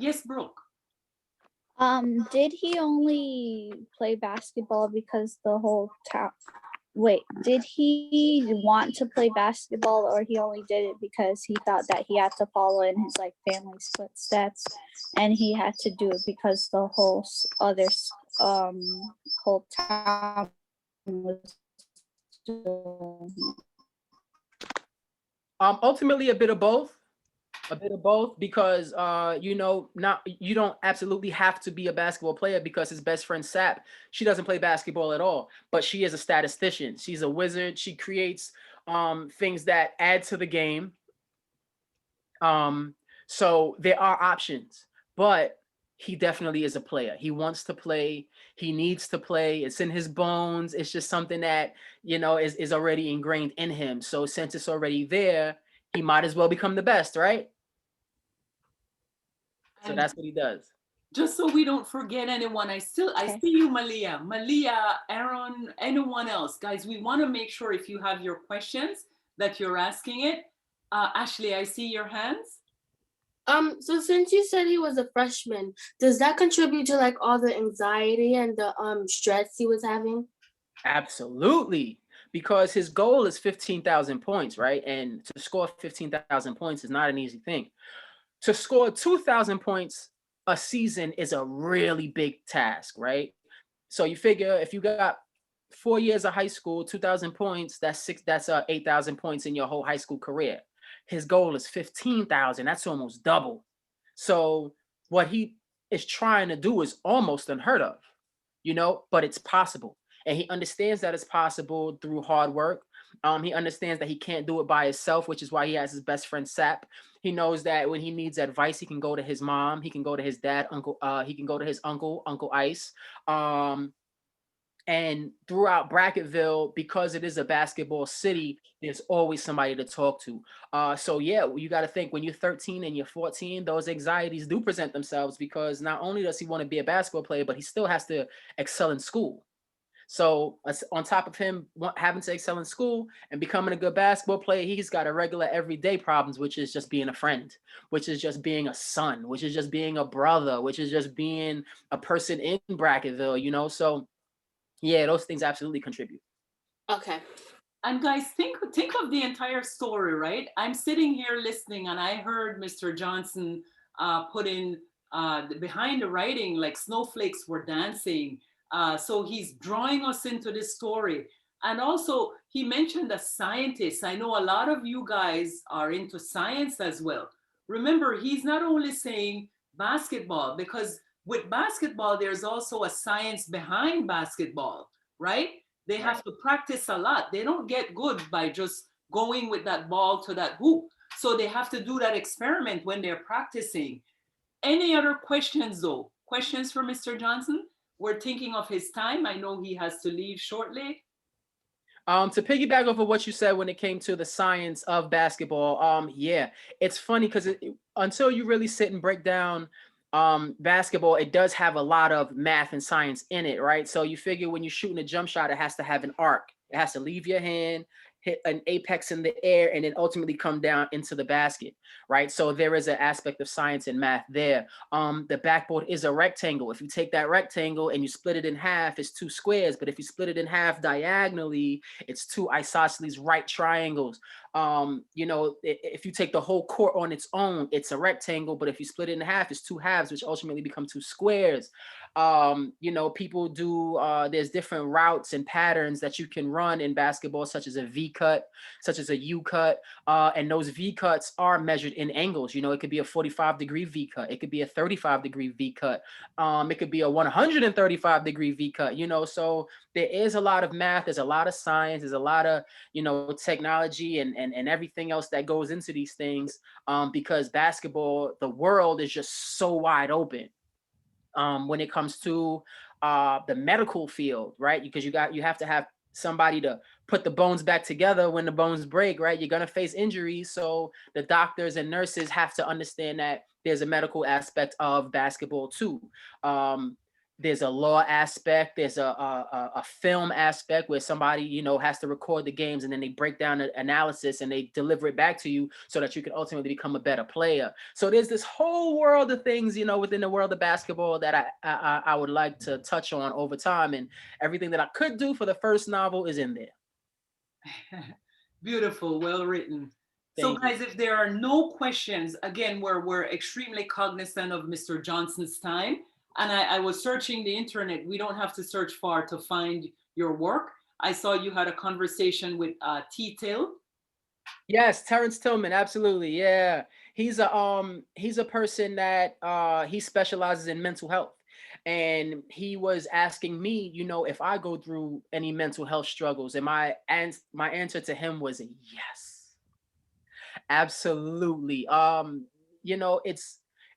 yes, Brooke. Did he only play basketball because the whole town? Wait, did he want to play basketball, or he only did it because he thought that he had to follow in his like family's footsteps, and he had to do it because the whole whole town was doing it? Ultimately, a bit of both. Because you know, you don't absolutely have to be a basketball player because his best friend Sapp, she doesn't play basketball at all, but she is a statistician. She's a wizard. She creates things that add to the game. So there are options, but he definitely is a player. He wants to play. He needs to play. It's in his bones. It's just something that, is already ingrained in him. So since it's already there, he might as well become the best, right? So And that's what he does. just so we don't forget anyone, I Okay. see you, Malia, Aaron, anyone else, guys. We want to make sure if you have your questions that you're asking it. Ashley, I see your hands. So since you said he was a freshman, does that contribute to like all the anxiety and the stress he was having? Absolutely. Because his goal is 15,000 points, right? And to score 15,000 points is not an easy thing. To score 2,000 points a season is a really big task, right? So you figure if you got 4 years of high school, 2,000 points, that's 8,000 points in your whole high school career. His goal is 15,000. That's almost double. So what he is trying to do is almost unheard of, but it's possible. And he understands that it's possible through hard work. He understands that he can't do it by himself, which is why he has his best friend Sapp. He knows that when he needs advice, he can go to his mom, he can go to his dad, uncle, he can go to his Uncle Ice. And throughout Bracketville, because it is a basketball city, there's always somebody to talk to. So yeah, you got to think when you're 13 and you're 14, those anxieties do present themselves because not only does he want to be a basketball player, but he still has to excel in school. So on top of him having to excel in school and becoming a good basketball player, he's got a regular everyday problems, which is just being a friend, which is just being a son, which is just being a brother, which is just being a person in Bracketville, So yeah, those things absolutely contribute. Okay. And guys, think of the entire story, right? I'm sitting here listening, and I heard Mr. Johnson put in behind the writing, like snowflakes were dancing. So he's drawing us into this story. And also, he mentioned a scientist. I know a lot of you guys are into science as well. Remember, he's not only saying basketball, because with basketball, there's also a science behind basketball, right? They have to practice a lot. They don't get good by just going with that ball to that hoop. So they have to do that experiment when they're practicing. Any other questions though? Questions for Mr. Johnson? We're thinking of his time. I know he has to leave shortly. To piggyback off of what you said when it came to the science of basketball, yeah, it's funny because until you really sit and break down basketball, it does have a lot of math and science in it, right? So you figure when you're shooting a jump shot, it has to have an arc. It has to leave your hand, hit an apex in the air, and then ultimately come down into the basket, right? So there is an aspect of science and math there. The backboard is a rectangle. If you take that rectangle and you split it in half, it's two squares. But if you split it in half diagonally, it's two isosceles right triangles. If you take the whole court on its own, it's a rectangle. But if you split it in half, it's two halves, which ultimately become two squares. People do, there's different routes and patterns that you can run in basketball, such as a V cut, such as a U cut. And those V cuts are measured in angles. It could be a 45-degree V cut. It could be a 35-degree V cut. It could be a 135-degree V cut, so there is a lot of math. There's a lot of science. There's a lot of, technology and everything else that goes into these things. Because basketball, the world is just so wide open. When it comes to the medical field, right? Because you have to have somebody to put the bones back together when the bones break, right? You're going to face injuries. So the doctors and nurses have to understand that there's a medical aspect of basketball too. There's a law aspect. There's a film aspect where somebody, has to record the games and then they break down the analysis and they deliver it back to you so that you can ultimately become a better player. So there's this whole world of things, within the world of basketball that I would like to touch on over time. And everything that I could do for the first novel is in there. Beautiful, well written. So guys, if there are no questions, again, we're extremely cognizant of Mr. Johnson's time. And I was searching the internet. We don't have to search far to find your work. I saw you had a conversation with T. Till. Yes, Terrence Tillman, absolutely. Yeah. He's a person that he specializes in mental health. And he was asking me, if I go through any mental health struggles, and my answer to him was yes. Absolutely.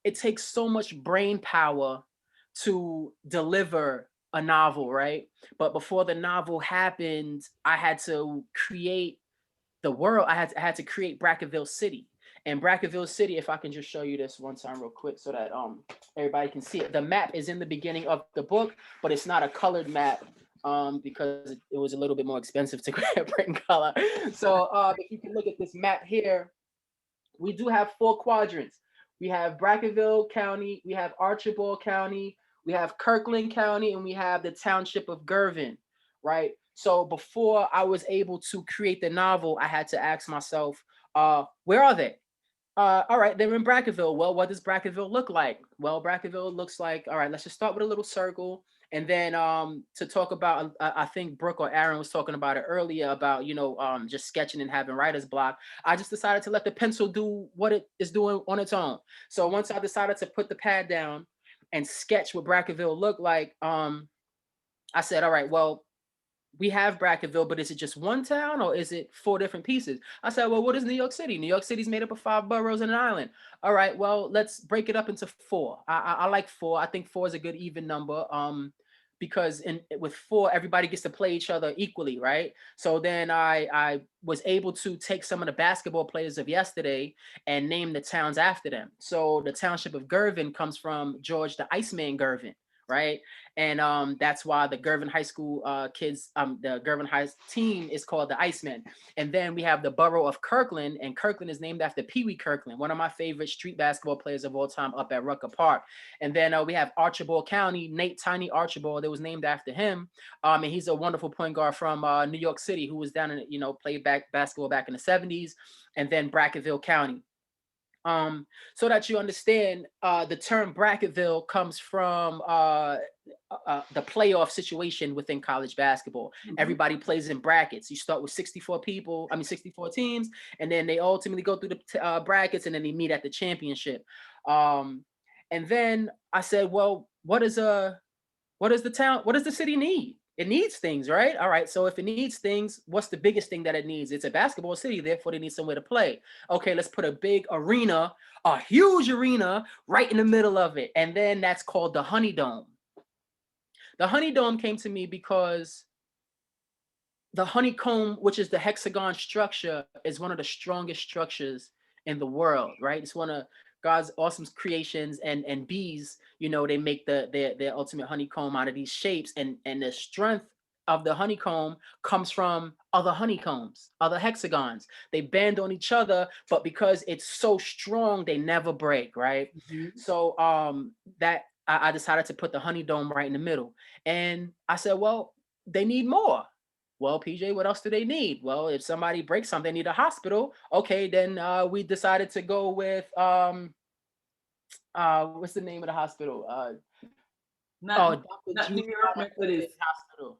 it takes so much brain power to deliver a novel, right? But before the novel happened, I had to create the world. I had to create Bracketville City. And Bracketville City, if I can just show you this one time real quick so that everybody can see it. The map is in the beginning of the book, but it's not a colored map because it was a little bit more expensive to print in color. So if you can look at this map here, we do have 4 quadrants. We have Bracketville County, we have Archibald County, we have Kirkland County, and we have the township of Gervin, right? So before I was able to create the novel, I had to ask myself, where are they? All right, they're in Bracketville. Well, what does Bracketville look like? Well, Bracketville looks like, all right, let's just start with a little circle. And then to talk about, I think Brooke or Aaron was talking about it earlier about, just sketching and having writer's block. I just decided to let the pencil do what it is doing on its own. So once I decided to put the pad down and sketch what Bracketville looked like, I said, all right, well, we have Bracketville, but is it just one town or is it 4 different pieces? I said, well, what is New York City? New York City's made up of 5 boroughs and an island. All right, well, let's break it up into 4. I like 4. I think 4 is a good even number. Because with 4, everybody gets to play each other equally, right? So then I was able to take some of the basketball players of yesterday and name the towns after them. So the township of Gervin comes from George the Iceman Gervin, right? And that's why the Gervin High School kids, the Gervin High team is called the Icemen. And then we have the borough of Kirkland, and Kirkland is named after Pee Wee Kirkland, one of my favorite street basketball players of all time up at Rucker Park. And then we have Archibald County, Nate Tiny Archibald, that was named after him. And he's a wonderful point guard from New York City who was down in, played basketball back in the 70s. And then Bracketville County. So that you understand, the term Bracketville comes from the playoff situation within college basketball. Mm-hmm. Everybody plays in brackets. You start with 64 teams, and then they ultimately go through the brackets, and then they meet at the championship. And then I said, well, what does the city need? It needs things, right? All right. So if it needs things, what's the biggest thing that it needs? It's a basketball city. Therefore, they need somewhere to play. Okay, let's put a big arena, a huge arena right in the middle of it. And then that's called the Honey Dome. The Honey Dome came to me because the honeycomb, which is the hexagon structure, is one of the strongest structures in the world, right? It's one of God's awesome creations, and bees, they make their ultimate honeycomb out of these shapes, and the strength of the honeycomb comes from other honeycombs, other hexagons. They bend on each other, but because it's so strong, they never break, right? Mm-hmm. So that I decided to put the honey dome right in the middle, and I said, well, they need more. Well, PJ, what else do they need? Well, if somebody breaks something, they need a hospital. Okay, then we decided to go with what's the name of the hospital? Dr. Juliana Irving Hospital.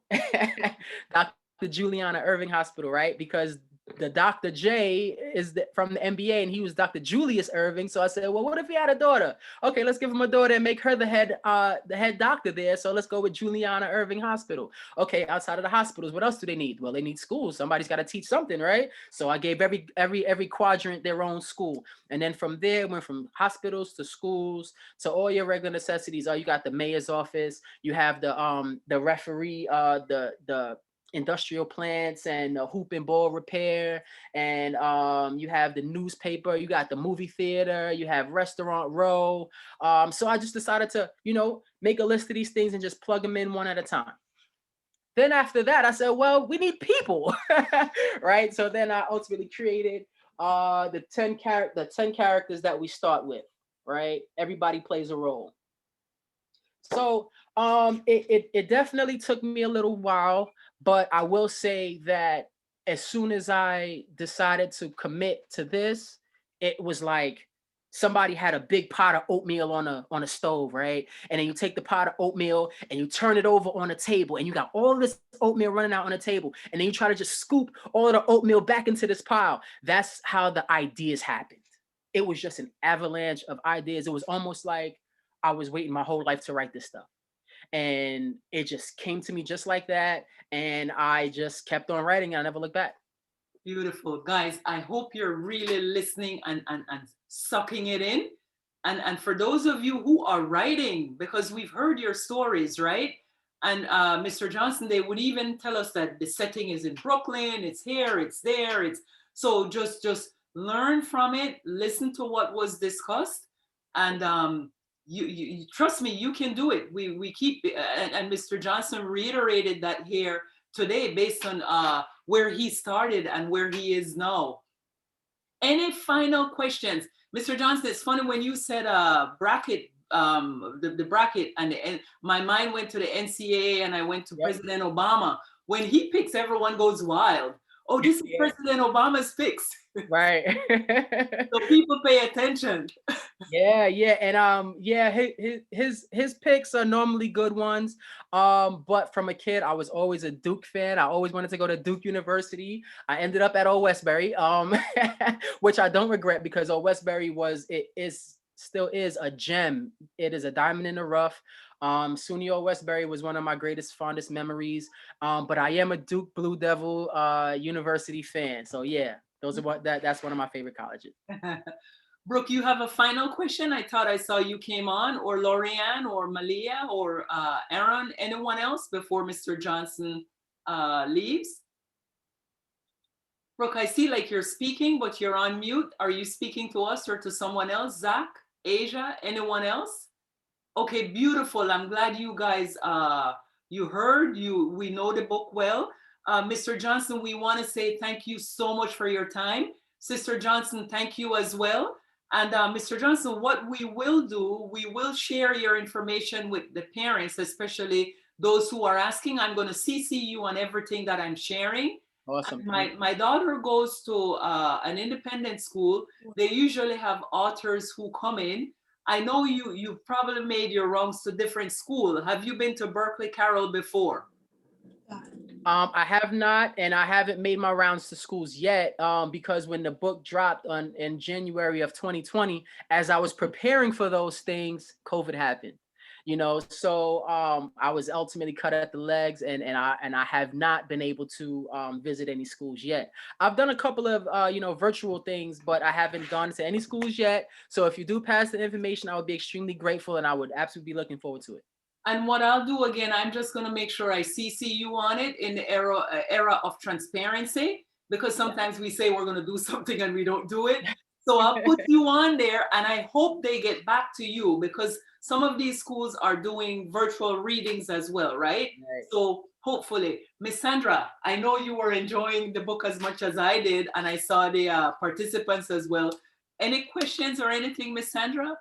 Dr. Juliana Irving Hospital, right? Because the Dr. J is from the NBA, and he was Dr. Julius Irving. So I said, well, what if he had a daughter? Okay, let's give him a daughter and make her the head doctor there. So let's go with Juliana Irving Hospital. Okay, outside of the hospitals, what else do they need? Well, they need schools. Somebody's got to teach something, right? So I gave every quadrant their own school, and then from there went from hospitals to schools to all your regular necessities. You got the mayor's office. You have the referee, the industrial plants, and the hoop and ball repair, and you have the newspaper, you got the movie theater, you have restaurant row. So I just decided to make a list of these things and just plug them in one at a time. Then after that, I said, well, we need people. Right? So then I ultimately created the 10 characters that we start with, right? Everybody plays a role. So it definitely took me a little while, but I will say that as soon as I decided to commit to this, it was like somebody had a big pot of oatmeal on a stove, right? And then you take the pot of oatmeal and you turn it over on a table, and you got all this oatmeal running out on the table, and then you try to just scoop all of the oatmeal back into this pile. That's how the ideas happened. It was just an avalanche of ideas. It was almost like I was waiting my whole life to write this stuff. And it just came to me just like that. And I just kept on writing, and I never looked back. Beautiful. Guys, I hope you're really listening and sucking it in. And for those of you who are writing, because we've heard your stories, right? And Mr. Johnson, they would even tell us that the setting is in Brooklyn, it's here, it's there, it's so just learn from it, listen to what was discussed, and you trust me, you can do it. We keep and Mr. Johnson reiterated that here today based on where he started and where he is now. Any final questions? Mr. Johnson, it's funny when you said bracket, the bracket, and my mind went to the NCAA and I went to President Obama. When he picks, everyone goes wild. Oh, this is President Obama's picks. Right. So people pay attention. Yeah, and yeah, his picks are normally good ones. But from a kid, I was always a Duke fan. I always wanted to go to Duke University. I ended up at Old Westbury, which I don't regret because Old Westbury still is a gem. It is a diamond in the rough. SUNY Old Westbury was one of my greatest, fondest memories. But I am a Duke Blue Devil University fan. So yeah, that's one of my favorite colleges. Brooke, you have a final question? I thought I saw you came on, or Lorianne, or Malia, or Aaron, anyone else before Mr. Johnson leaves? Brooke, I see like you're speaking, but you're on mute. Are you speaking to us or to someone else? Zach, Asia, anyone else? Okay, beautiful. I'm glad you guys, you heard, we know the book well. Mr. Johnson, we want to say thank you so much for your time. Sister Johnson, thank you as well. And Mr. Johnson, what we will do, we will share your information with the parents, especially those who are asking. I'm going to CC you on everything that I'm sharing. Awesome. My daughter goes to an independent school. They usually have authors who come in. I know you probably made your rounds to different school. Have you been to Berkeley Carroll before? I have not, and I haven't made my rounds to schools yet because when the book dropped in January of 2020, as I was preparing for those things, COVID happened. So I was ultimately cut at the legs, and I have not been able to visit any schools yet. I've done a couple of virtual things, but I haven't gone to any schools yet. So if you do pass the information, I would be extremely grateful, and I would absolutely be looking forward to it. And what I'll do again, I'm just going to make sure I CC you on it in the era of transparency, because sometimes we say we're going to do something and we don't do it. So I'll put you on there, and I hope they get back to you, because some of these schools are doing virtual readings as well, right? So hopefully, Miss Sandra, I know you were enjoying the book as much as I did, and I saw the participants as well. Any questions or anything, Miss Sandra?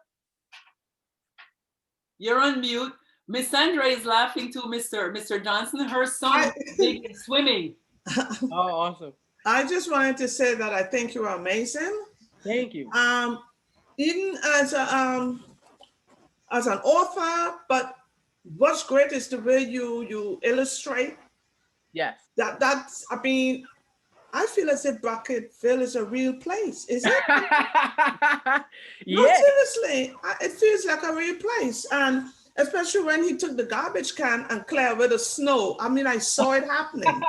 You're on mute. Miss Sandra is laughing too, Mr. Johnson. Her son is swimming. Oh, awesome. I just wanted to say that I think you are amazing. Thank you. Even as an author, but what's great is the way you illustrate. Yes. That's, I mean, I feel as if Bucketville is a real place, is it? No, seriously, it feels like a real place. And especially when he took the garbage can and cleared with the snow. I mean, I saw it happening.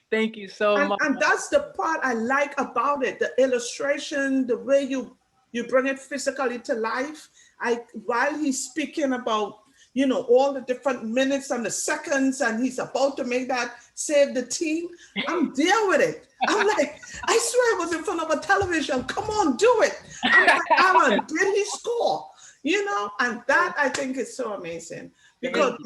Thank you so much. And that's the part I like about it, the illustration, the way you bring it physically to life. While he's speaking about, all the different minutes and the seconds, and he's about to make that save the team, I'm there with it. I'm like, I swear I was in front of a television. Come on, do it. I'm like, Aaron, did he score? And that I think is so amazing, because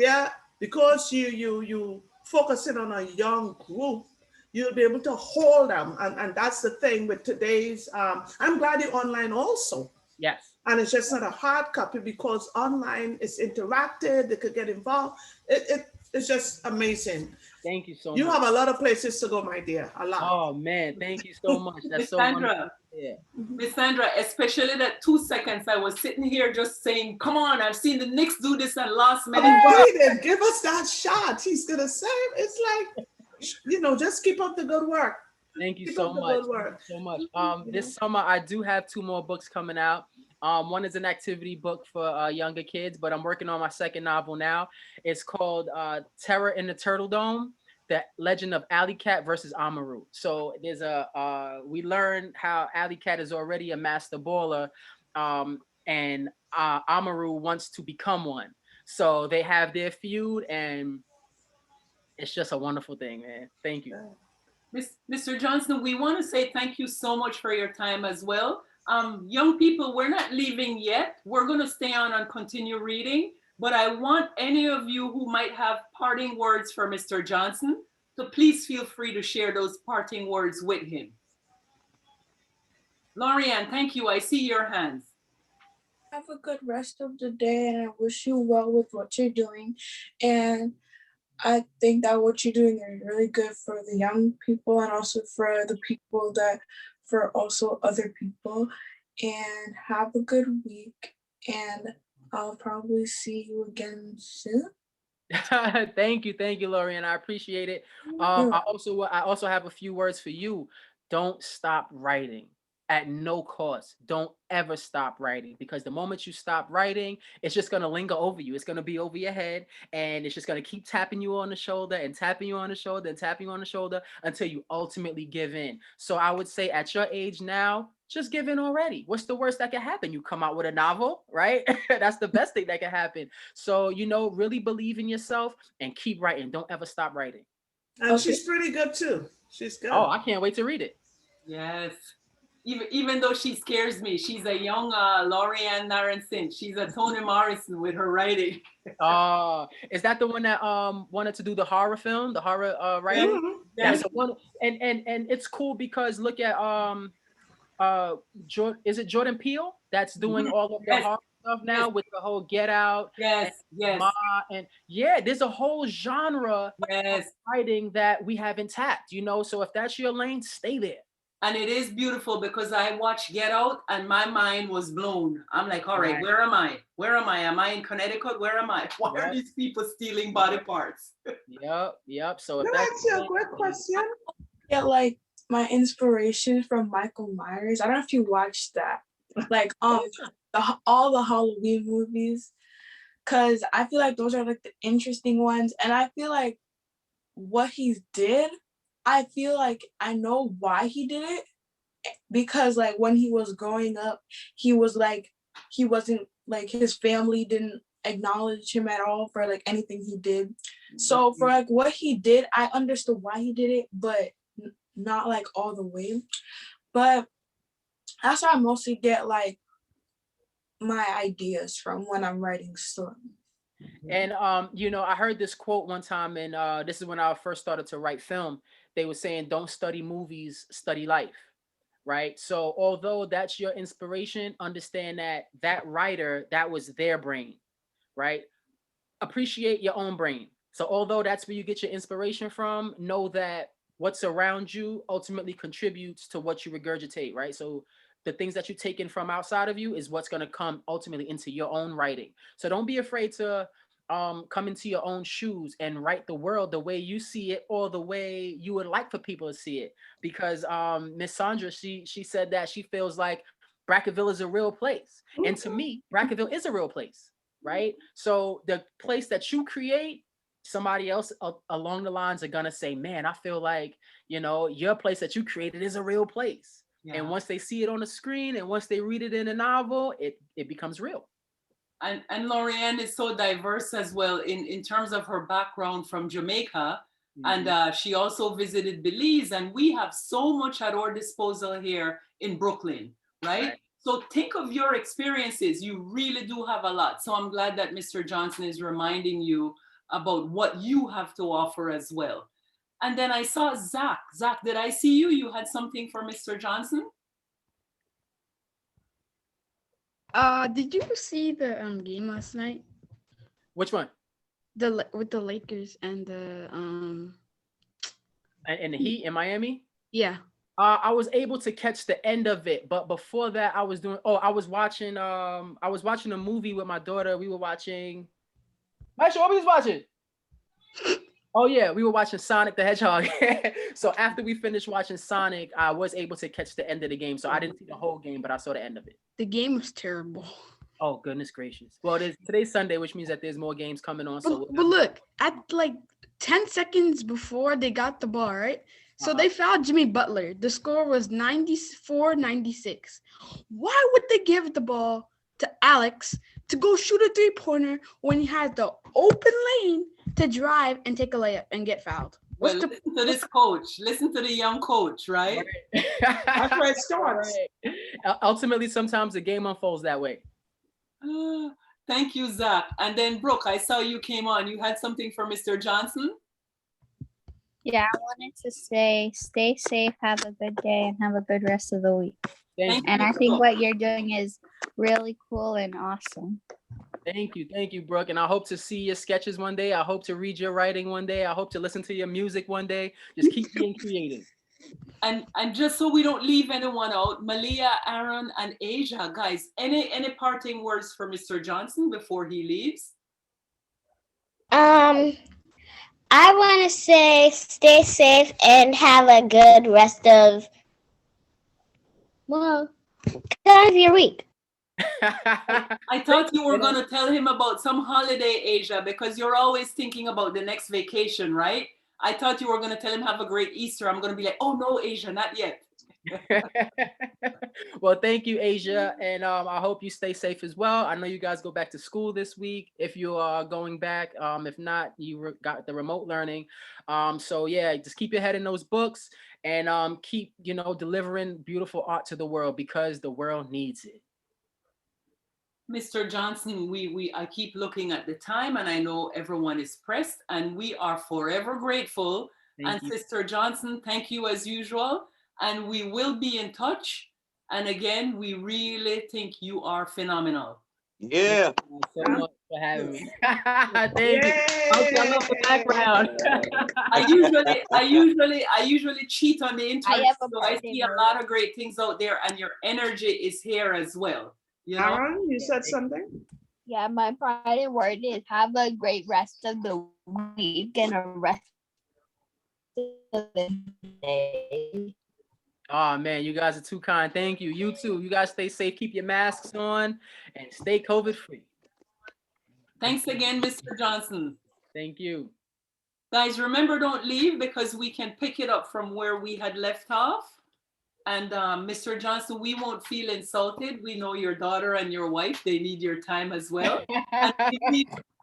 because you focusing on a young group, you'll be able to hold them, and that's the thing with today's. I'm glad you're online also. Yes. And it's just not a hard copy, because online is interactive. They could get involved. It's just amazing. Thank you so much. You have a lot of places to go, my dear. A lot. Oh man, thank you so much. That's so wonderful. Yeah. Miss Sandra, especially that 2 seconds, I was sitting here just saying, come on, I've seen the Knicks do this at last minute. Give us that shot. He's gonna save. It's like, just keep up the good work. Thank you so much. This summer I do have 2 more books coming out. One is an activity book for younger kids, but I'm working on my second novel now. It's called Terror in the Turtle Dome: The Legend of Alley Cat versus Amaru. So there's we learn how Alley Cat is already a master baller, and Amaru wants to become one. So they have their feud, and it's just a wonderful thing, man. Thank you. Mr. Johnson, we want to say thank you so much for your time as well. Young people, we're not leaving yet. We're going to stay on and continue reading, but I want any of you who might have parting words for Mr. Johnson to please feel free to share those parting words with him. Lorianne, thank you. I see your hands. Have a good rest of the day, and I wish you well with what you're doing. And I think that what you're doing is really good for the young people and also for the people for also other people. And have a good week. And I'll probably see you again soon. Thank you, Lorianne. I appreciate it. I also have a few words for you. Don't stop writing at no cost. Don't ever stop writing, because the moment you stop writing, it's just going to linger over you. It's going to be over your head, and it's just going to keep tapping you on the shoulder and tapping you on the shoulder and tapping you on the shoulder until you ultimately give in. So I would say at your age now, just give in already. What's the worst that can happen? You come out with a novel, right? That's the best thing that can happen. So, really believe in yourself and keep writing. Don't ever stop writing. And she's pretty good too. She's good. Oh, I can't wait to read it. Yes. Even though she scares me, she's a young Lorianne Narenson. She's a Toni Morrison with her writing. Is that the one that wanted to do the horror film, the horror writing? Mhm. That's the one. And it's cool because look at is it Jordan Peele that's doing all of the horror stuff now with the whole Get Out? Yes. And there's a whole genre of writing that we haven't tapped, so if that's your lane, stay there. And it is beautiful because I watched Get Out and my mind was blown. I'm like, all right, where am I? Where am I? Am I in Connecticut? Where am I? Why are these people stealing body parts? Yep. So that's a great question. Yeah, like my inspiration from Michael Myers. I don't know if you watched that. Like all the Halloween movies. Cause I feel like those are like the interesting ones. And I feel like what he did, I feel like I know why he did it, because like when he was growing up, he wasn't like, his family didn't acknowledge him at all for like anything he did. So for like what he did, I understood why he did it, but not like all the way. But that's where I mostly get like my ideas from when I'm writing stories. And I heard this quote one time, and this is when I first started to write film. They were saying, don't study movies, study life, right? So although that's your inspiration, understand that writer, that was their brain, right? Appreciate your own brain. So although that's where you get your inspiration from, know that what's around you ultimately contributes to what you regurgitate, right? So the things that you take in from outside of you is what's going to come ultimately into your own writing. So don't be afraid to come into your own shoes and write the world the way you see it, or the way you would like for people to see it. Because Miss Sandra, she said that she feels like Brackettville is a real place. And to me, Brackettville is a real place, right? So the place that you create, somebody else along the lines are going to say, man, I feel like, your place that you created is a real place. Yeah. And once they see it on the screen and once they read it in a novel, it becomes real. And Lorianne is so diverse as well in terms of her background from Jamaica. Mm-hmm. And she also visited Belize, and we have so much at our disposal here in Brooklyn, right? So think of your experiences. You really do have a lot. So I'm glad that Mr. Johnson is reminding you about what you have to offer as well. And then I saw Zach. Zach, did I see you? You had something for Mr. Johnson? Did you see the game last night? Which one? With the Lakers and the and the Heat in Miami? Yeah. I was able to catch the end of it, but before that, I was watching a movie with my daughter. We were watching. Actually, what we was watching? Oh yeah, we were watching Sonic the Hedgehog. So after we finished watching Sonic, I was able to catch the end of the game. So I didn't see the whole game, but I saw the end of it. The game was terrible. Oh goodness gracious! Well, today's Sunday, which means that there's more games coming on. But look, at like 10 seconds before they got the ball, right? So they fouled Jimmy Butler. The score was 94-96. Why would they give the ball to Alex to go shoot a 3-pointer when he has the open lane to drive and take a layup and get fouled? Well, listen to this coach. Listen to the young coach, right? That's where it starts. Right. Ultimately, sometimes the game unfolds that way. Thank you, Zach. And then Brooke, I saw you came on. You had something for Mr. Johnson? Yeah, I wanted to say stay safe, have a good day, and have a good rest of the week. Thank And you. I think what you're doing is really cool and awesome. Thank you, Brooke. And I hope to see your sketches one day. I hope to read your writing one day. I hope to listen to your music one day. Just keep being creative. And just so we don't leave anyone out, Malia, Aaron, and Asia, guys, any parting words for Mr. Johnson before he leaves? I want to say stay safe and have a good rest of, well, kind of your week. I thought you were going to tell him about some holiday, Asia, because you're always thinking about the next vacation, right? I thought you were going to tell him have a great Easter. I'm going to be like, oh no, Asia, not yet. Well, thank you, Asia. And I hope you stay safe as well. I know you guys go back to school this week if you are going back. If not, you got the remote learning. So yeah, just keep your head in those books and keep, delivering beautiful art to the world because the world needs it. Mr. Johnson, I keep looking at the time and I know everyone is pressed and we are forever grateful. Thank you. Sister Johnson, thank you as usual. And we will be in touch. And again, we really think you are phenomenal. Yeah. Thank you so much for having me. Thank you. I love the background. I usually cheat on the internet, so I see a birthday lot of great things out there, and your energy is here as well. You know? Aaron, you said something? Yeah, my parting word is have a great rest of the week and a rest of the day. Oh man, you guys are too kind. Thank you. You too. You guys stay safe. Keep your masks on and stay COVID free. Thanks again, Mr. Johnson. Thank you. Guys, remember, don't leave because we can pick it up from where we had left off. And Mr. Johnson, we won't feel insulted. We know your daughter and your wife, they need your time as well.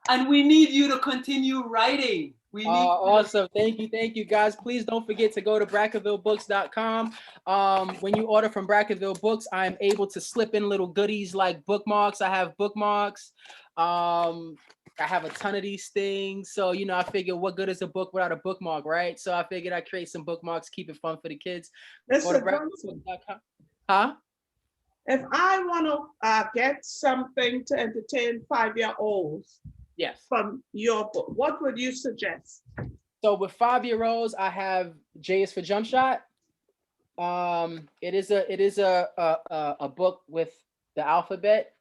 and we need you to continue writing. Awesome. Thank you, guys. Please don't forget to go to bracketvillebooks.com. When you order from Bracketville Books, I'm able to slip in little goodies like bookmarks. I have bookmarks. I have a ton of these things. So, I figure what good is a book without a bookmark, right? So I figured I'd create some bookmarks, keep it fun for the kids. Go to bracketvillebooks.com. Huh? If I want to get something to entertain 5-year-olds, yes, from your book, what would you suggest? So with 5-year-olds, I have J is for Jump Shot. It is a book with the alphabet.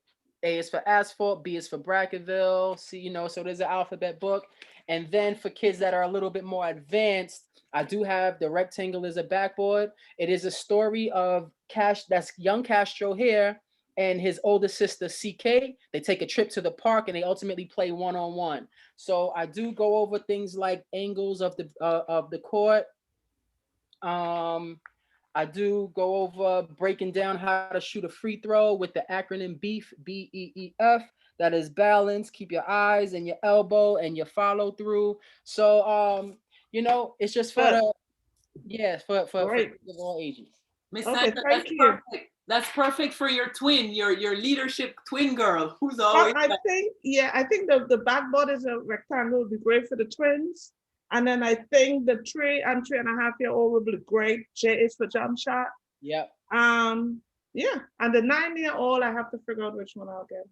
A is for Asphalt, B is for Bracketville, C, so there's an alphabet book. And then for kids that are a little bit more advanced, I do have The Rectangle is a Backboard. It is a story of that's young Castro here and his older sister CK. They take a trip to the park and they ultimately play one-on-one. So I do go over things like angles of the court. I do go over breaking down how to shoot a free throw with the acronym BEEF, BEEF. That is balance, keep your eyes and your elbow and your follow through. So, it's just for for all ages. Miss Okay, Sandra, thank you. perfect. That's perfect for your twin, your leadership twin girl, who's always. I think the backboard is a rectangle would be great for the twins. And then I think the 3 and 3.5-year-old will be great. J is for Jump Shot. Yep. Yeah. And the 9-year-old, I have to figure out which one I'll get.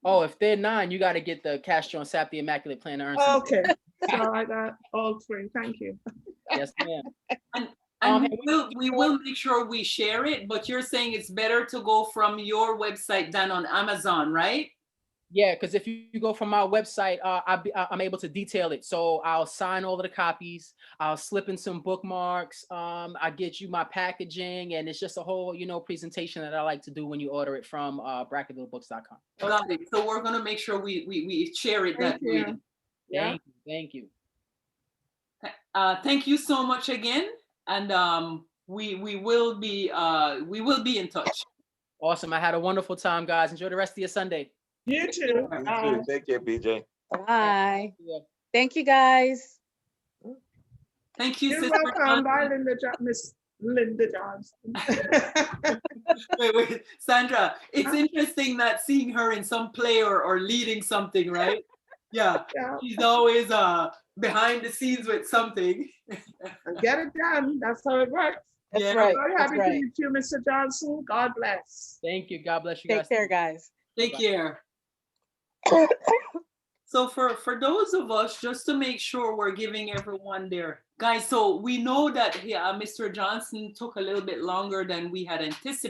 Oh, if they're 9, you got to get the Castro Sapp, the Immaculate Plan to Earn. Okay. So I got all 3. Thank you. Yes, ma'am. And we will make sure we share it, but you're saying it's better to go from your website than on Amazon, right? Yeah, because if you go from my website, I'm able to detail it. So I'll sign all of the copies. I'll slip in some bookmarks. I get you my packaging, and it's just a whole, presentation that I like to do when you order it from bracketvillebooks.com. Got it. So we're gonna make sure we share it that way. Yeah. Thank you. Thank you so much again, and we will be in touch. Awesome. I had a wonderful time, guys. Enjoy the rest of your Sunday. You too. You too. Take care, BJ. Bye. Yeah. Thank you, guys. Thank you, You're Sister welcome. Bye, Johnson. Miss Linda Johnson. Wait, Sandra, it's interesting that seeing her in some play or leading something, right? Yeah, Yeah. she's always behind the scenes with something. Get it done. That's how it works. That's Yeah. right. Very That's happy right. to meet you, Mr. Johnson. God bless. Thank you. God bless you guys. Take care, guys. Take Bye. care. So for those of us, just to make sure we're giving everyone their guys, so we know that Mr. Johnson took a little bit longer than we had anticipated.